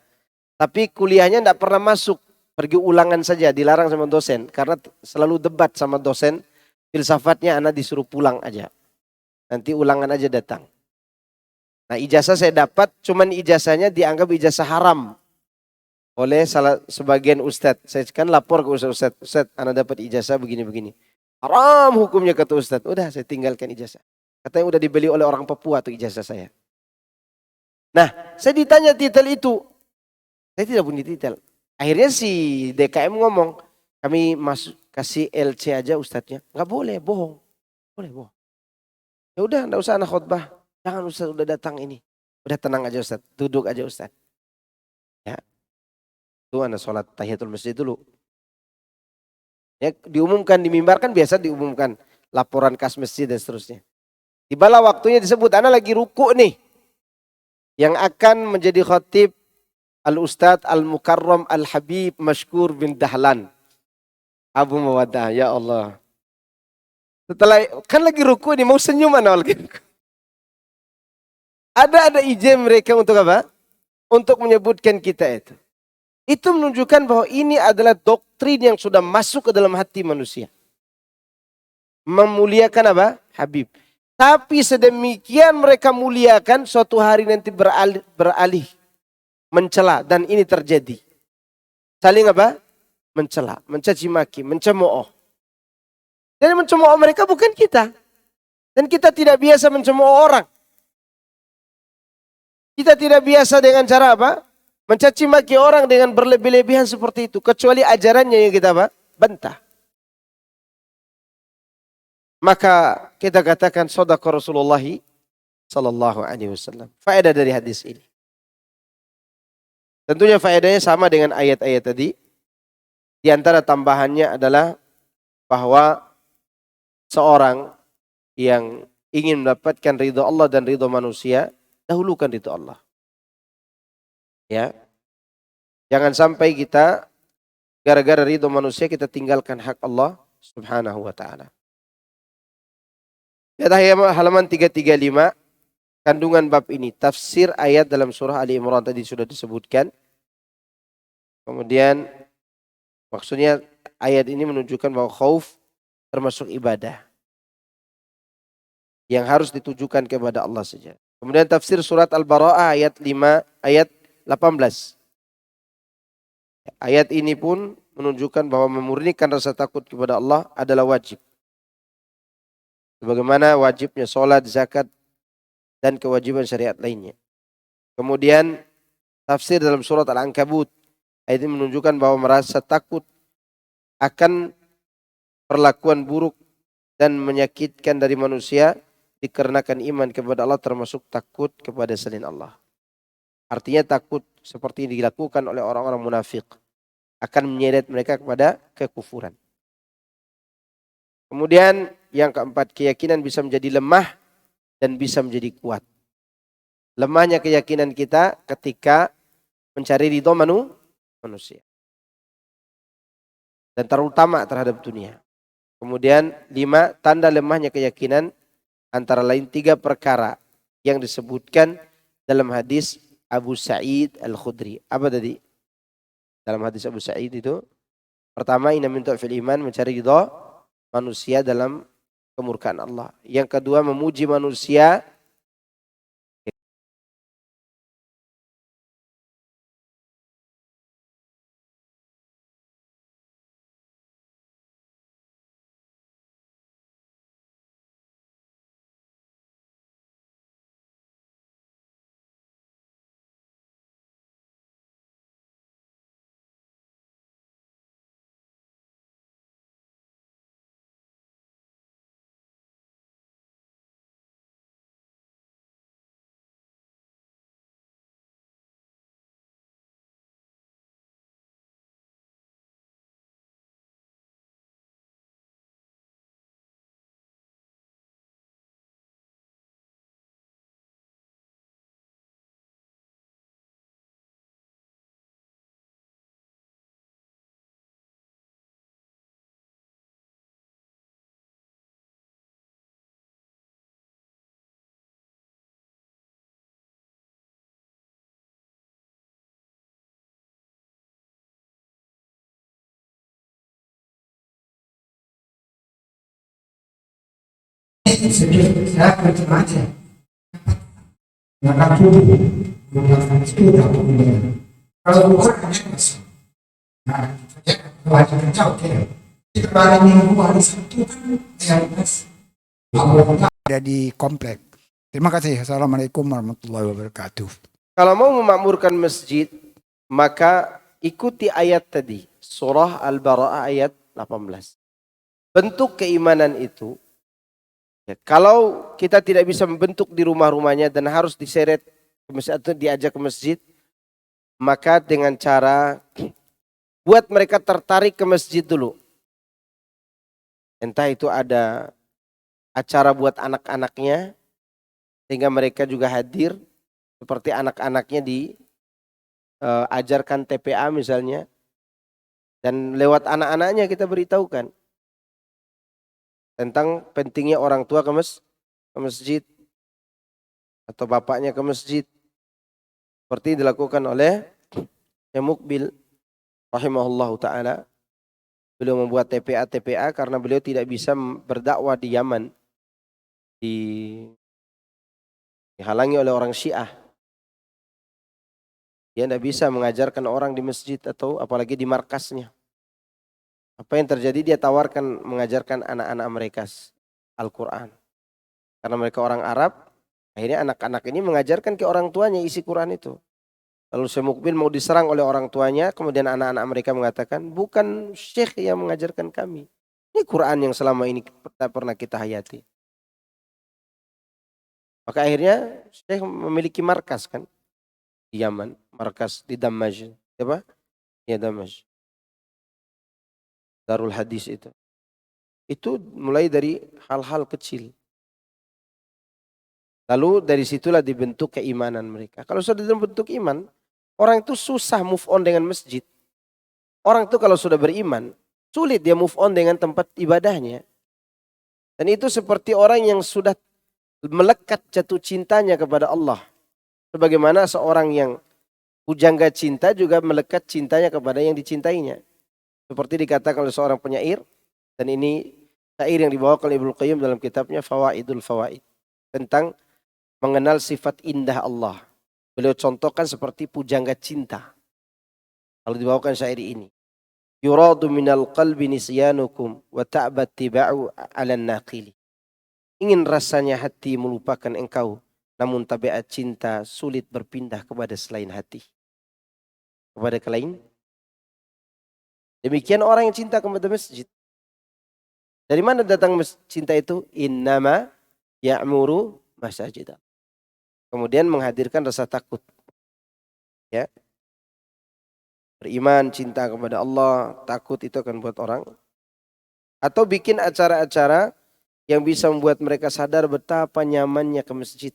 Tapi kuliahnya tidak pernah masuk, pergi ulangan saja, dilarang sama dosen karena selalu debat sama dosen. Filsafatnya anak disuruh pulang aja. Nanti ulangan aja datang. Nah, ijazah saya dapat, cuman ijazahnya dianggap ijazah haram oleh sebagian ustadz. Saya kan lapor ke ustadz, anak dapat ijazah begini-begini. Haram hukumnya kata ustadz. Udah saya tinggalkan ijazah. Katanya udah dibeli oleh orang Papua tuh ijazah saya. Nah, saya ditanya titel itu. Saya tidak punya titel. Akhirnya si DKM ngomong, kami kasih LC aja ustadznya. Nggak boleh, bohong. Boleh, bohong. Ya udah, enggak usah anak khutbah. Jangan ustadz udah datang ini. Udah tenang aja ustadz, duduk aja ustadz. Ya. Itu anak sholat tahiyatul masjid dulu. Ya, diumumkan di mimbar kan biasa diumumkan laporan kas masjid dan seterusnya. Tibalah waktunya disebut anak lagi ruku nih. Yang akan menjadi khatib Al-Ustadz Al-Mukarram Al-Habib Mashkur bin Dahlan. Abu Mawadah, ya Allah. Setelah kan lagi ruku nih, mau senyum anak lagi. Ada izin mereka untuk apa? Untuk menyebutkan kita itu. Itu menunjukkan bahwa ini adalah doktrin yang sudah masuk ke dalam hati manusia. Memuliakan apa? Habib. Tapi sedemikian mereka muliakan, suatu hari nanti beralih mencela, dan ini terjadi. Saling apa? Mencela, mencaci maki, mencemooh. Dan mencemooh mereka bukan kita. Dan kita tidak biasa mencemooh orang. Kita tidak biasa dengan cara apa? Mencaci maki orang dengan berlebih-lebihan seperti itu. Kecuali ajarannya yang kita apa? Bantah. Maka kita katakan shadaqa Rasulullah sallallahu alaihi wasallam. Faedah dari hadis ini. Tentunya faedahnya sama dengan ayat-ayat tadi. Di antara tambahannya adalah bahwa seorang yang ingin mendapatkan ridho Allah dan ridho manusia, dahulukan ridho Allah. Ya. Jangan sampai kita gara-gara ridho manusia kita tinggalkan hak Allah Subhanahu wa taala. Ayat halaman 335, kandungan bab ini, tafsir ayat dalam surah Ali Imran tadi sudah disebutkan. Kemudian maksudnya ayat ini menunjukkan bahwa khauf termasuk ibadah yang harus ditujukan kepada Allah saja. Kemudian tafsir surat Al-Bara'ah ayat 5, ayat 18. Ayat ini pun menunjukkan bahwa memurnikan rasa takut kepada Allah adalah wajib. Sebagaimana wajibnya sholat, zakat, dan kewajiban syariat lainnya. Kemudian tafsir dalam surat Al-Ankabut, ayat ini menunjukkan bahwa merasa takut akan perlakuan buruk dan menyakitkan dari manusia dikarenakan iman kepada Allah termasuk takut kepada selain Allah. Artinya takut seperti yang dilakukan oleh orang-orang munafik akan menyeret mereka kepada kekufuran. Kemudian yang keempat, keyakinan bisa menjadi lemah dan bisa menjadi kuat. Lemahnya keyakinan kita ketika mencari ridho manusia. Dan terutama terhadap dunia. Kemudian 5, tanda lemahnya keyakinan antara lain 3 perkara yang disebutkan dalam hadis Abu Sa'id Al-Khudri. Apa tadi? Dalam hadis Abu Sa'id itu, pertama, inna min tu'fil iman, mencari ridha manusia dalam kemurkaan Allah. Yang kedua, memuji manusia saya macam-macam. Maka tubuh menggunakan sepeda kemudian. Kalau bukan mas, nah, kewajiban jauh ya. Di kemarin minggu hari Sabtu kan saya mas. Ada di komplek. Terima kasih. Assalamualaikum warahmatullahi wabarakatuh. kalau mau memakmurkan masjid, maka ikuti ayat tadi. Surah Al-Bara'ah ayat 18. Bentuk keimanan itu, ya, kalau kita tidak bisa membentuk di rumah-rumahnya dan harus diseret ke masjid atau diajak ke masjid, maka dengan cara buat mereka tertarik ke masjid dulu. Entah itu ada acara buat anak-anaknya, sehingga mereka juga hadir, seperti anak-anaknya diajarkan TPA misalnya, dan lewat anak-anaknya kita beritahukan tentang pentingnya orang tua ke masjid, atau bapaknya ke masjid, seperti dilakukan oleh Syekh Mukbil rahimahullahu ta'ala. Beliau membuat TPA karena beliau tidak bisa berdakwah di Yaman, dihalangi oleh orang Syiah. Dia tidak bisa mengajarkan orang di masjid atau apalagi di markasnya. Apa yang terjadi, dia tawarkan mengajarkan anak-anak mereka Al-Quran. Karena mereka orang Arab, akhirnya anak-anak ini mengajarkan ke orang tuanya isi Quran itu. Lalu Syekh Mukbil mau diserang oleh orang tuanya, kemudian anak-anak mereka mengatakan, bukan Syekh yang mengajarkan kami. Ini Quran yang selama ini pernah kita hayati. Maka akhirnya Syekh memiliki markas kan di Yaman, markas di Damaj. Apa? Ya, Damaj. Darul Hadis itu. Itu mulai dari hal-hal kecil. Lalu dari situlah dibentuk keimanan mereka. Kalau sudah dibentuk iman, orang itu susah move on dengan masjid. Orang itu kalau sudah beriman, sulit dia move on dengan tempat ibadahnya. Dan itu seperti orang yang sudah melekat jatuh cintanya kepada Allah. Sebagaimana seorang yang pujangga cinta juga melekat cintanya kepada yang dicintainya. Seperti dikatakan oleh seorang penyair, dan ini syair yang dibawakan oleh Ibnu Qayyim dalam kitabnya Fawaidul Fawaid, tentang mengenal sifat indah Allah. Beliau contohkan seperti pujangga cinta. Kalau dibawakan syair ini. yuradu minal qalbi nisyanukum wa ta'bat tiba'u 'alan naqili. Ingin rasanya hati melupakan engkau, namun tabiat cinta sulit berpindah kepada selain hati. Kepada lain. Demikian orang yang cinta kepada masjid. Dari mana datang cinta itu? Innama ya'muru masajid. Kemudian menghadirkan rasa takut. Ya. Beriman, cinta kepada Allah, takut itu akan buat orang. Atau bikin acara-acara yang bisa membuat mereka sadar betapa nyamannya ke masjid.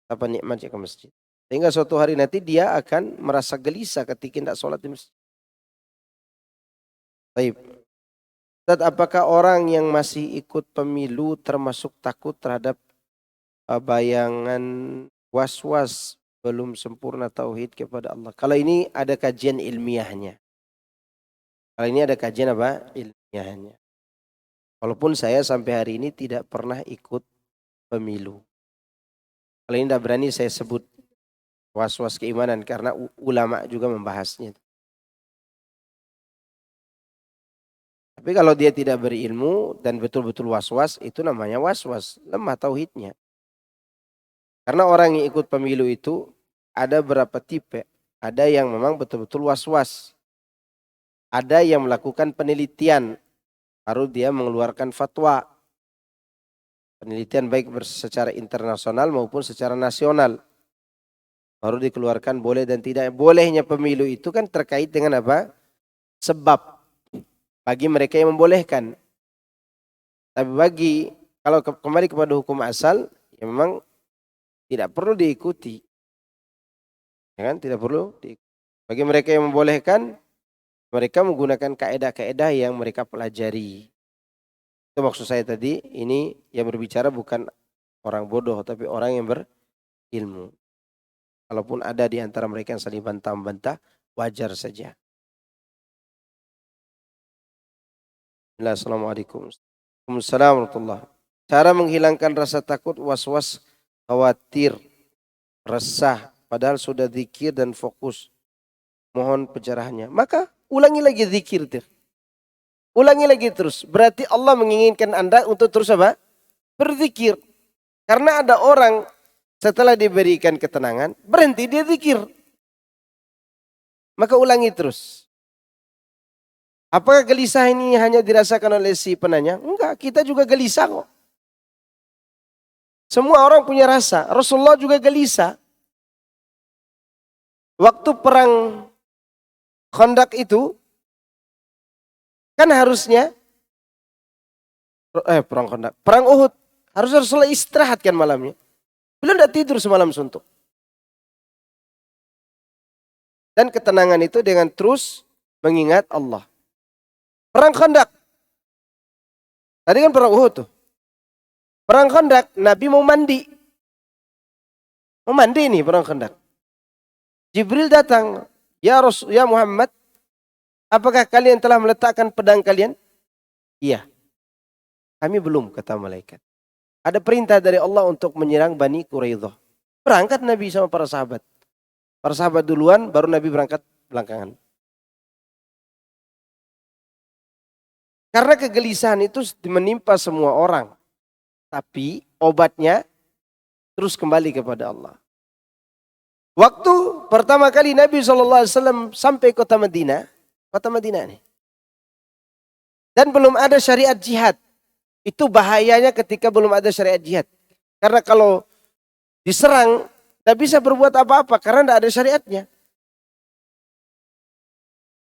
Betapa nikmatnya ke masjid. Sehingga suatu hari nanti dia akan merasa gelisah ketika tidak sholat di masjid. Baik. Ustaz, apakah orang yang masih ikut pemilu termasuk takut terhadap bayangan was-was belum sempurna tauhid kepada Allah? Kalau ini ada kajian ilmiahnya. Kalau ini ada kajian apa? Ilmiahnya. Walaupun saya sampai hari ini tidak pernah ikut pemilu. Kalau ini tidak berani saya sebut was-was keimanan karena ulama juga membahasnya. Tapi kalau dia tidak berilmu dan betul-betul was-was, itu namanya was-was, lemah tauhidnya. Karena orang yang ikut pemilu itu ada berapa tipe. Ada yang memang betul-betul was-was. Ada yang melakukan penelitian, baru dia mengeluarkan fatwa. Penelitian baik secara internasional maupun secara nasional. Baru dikeluarkan boleh dan tidak. Bolehnya pemilu itu kan terkait dengan apa? Sebab. Bagi mereka yang membolehkan. Tapi kalau kembali kepada hukum asal, ya memang tidak perlu diikuti. Ya kan? Tidak perlu diikuti. Bagi mereka yang membolehkan, mereka menggunakan kaedah-kaedah yang mereka pelajari. Itu maksud saya tadi, ini yang berbicara bukan orang bodoh, tapi orang yang berilmu. Kalaupun ada di antara mereka yang saling bantah-bantah, wajar saja. Assalamualaikum. Waalaikumsalam warahmatullahi. Cara menghilangkan rasa takut, was-was, khawatir, resah, padahal sudah zikir dan fokus. Mohon pencerahannya. Maka ulangi lagi zikir. Ulangi lagi terus. Berarti Allah menginginkan Anda untuk terus apa? Berzikir. Karena ada orang setelah diberikan ketenangan, berhenti dia zikir. Maka ulangi terus. Apakah gelisah ini hanya dirasakan oleh si penanya? Enggak, kita juga gelisah kok. Semua orang punya rasa. Rasulullah juga gelisah. Waktu perang Khandaq itu, kan harusnya, perang Khandaq, perang Uhud, harusnya Rasulullah istirahat kan malamnya. Beliau tidak tidur semalam suntuk. Dan ketenangan itu dengan terus mengingat Allah. Perang Khandaq. Tadi kan perang Uhud tuh. Perang Khandaq, Nabi mau mandi. Mau mandi nih perang Khandaq. Jibril datang. Ya Muhammad, apakah kalian telah meletakkan pedang kalian? Iya. Kami belum, kata malaikat. Ada perintah dari Allah untuk menyerang Bani Quraidah. Berangkat Nabi sama para sahabat. Para sahabat duluan, baru Nabi berangkat belakangan. Karena kegelisahan itu menimpa semua orang. Tapi obatnya terus kembali kepada Allah. Waktu pertama kali Nabi SAW sampai kota Madinah nih. Dan belum ada syariat jihad. Itu bahayanya ketika belum ada syariat jihad. Karena kalau diserang, tidak bisa berbuat apa-apa karena tidak ada syariatnya.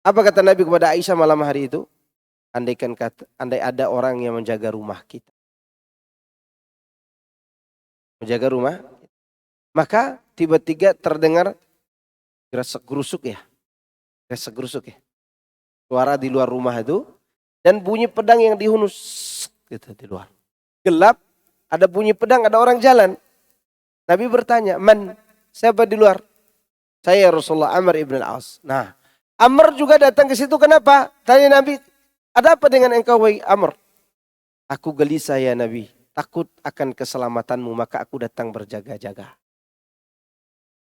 Apa kata Nabi kepada Aisyah malam hari itu? Andai ada orang yang menjaga rumah kita. Menjaga rumah. Maka tiba-tiba terdengar gresek-gerusuk ya. Gresek-gerusuk ya. Suara di luar rumah itu. Dan bunyi pedang yang dihunus. Gitu di luar. Gelap. Ada bunyi pedang, ada orang jalan. Nabi bertanya, siapa di luar? Saya Rasulullah Amr ibn al-As. Nah, Amr juga datang ke situ. Kenapa? Tanya Nabi, ada apa dengan engkau wahai Amr? Aku gelisah ya Nabi. Takut akan keselamatanmu, maka aku datang berjaga-jaga.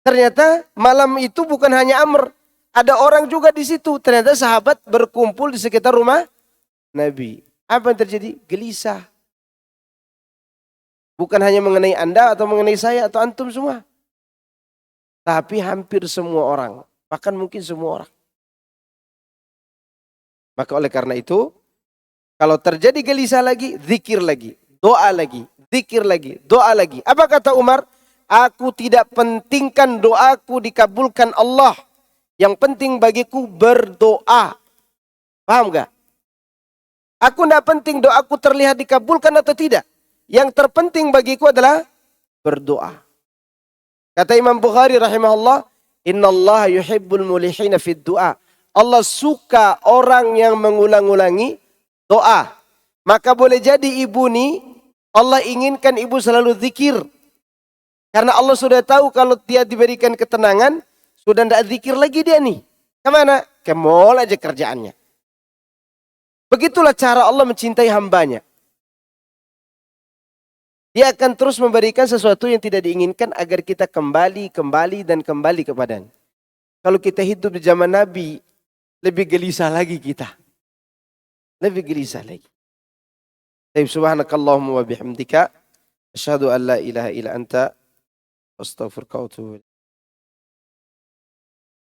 Ternyata malam itu bukan hanya Amr. Ada orang juga di situ. Ternyata sahabat berkumpul di sekitar rumah Nabi. Apa yang terjadi? Gelisah. Bukan hanya mengenai Anda atau mengenai saya atau antum semua. Tapi hampir semua orang. Bahkan mungkin semua orang. Maka oleh karena itu, kalau terjadi gelisah lagi, zikir lagi, doa lagi, zikir lagi, doa lagi. Apa kata Umar? Aku tidak pentingkan doaku dikabulkan Allah. Yang penting bagiku berdoa. Paham gak? Aku tidak penting doaku terlihat dikabulkan atau tidak. Yang terpenting bagiku adalah berdoa. Kata Imam Bukhari rahimahullah, innallaha yuhibbul mulihina fid du'a. Allah suka orang yang mengulang-ulangi doa. Maka boleh jadi ibu nih, Allah inginkan ibu selalu zikir. Karena Allah sudah tahu kalau dia diberikan ketenangan, sudah tidak zikir lagi dia nih. Kemana? Ke mall aja kerjaannya. Begitulah cara Allah mencintai hambanya. Dia akan terus memberikan sesuatu yang tidak diinginkan agar kita kembali kepadanya. Kalau kita hidup di zaman Nabi, lebih gelisah lagi kita. Lebih gelisah lagi. Subhanakallahumma wa bihamdika asyhadu an la ilaha illa anta astaghfiruka wa atubu ilaik.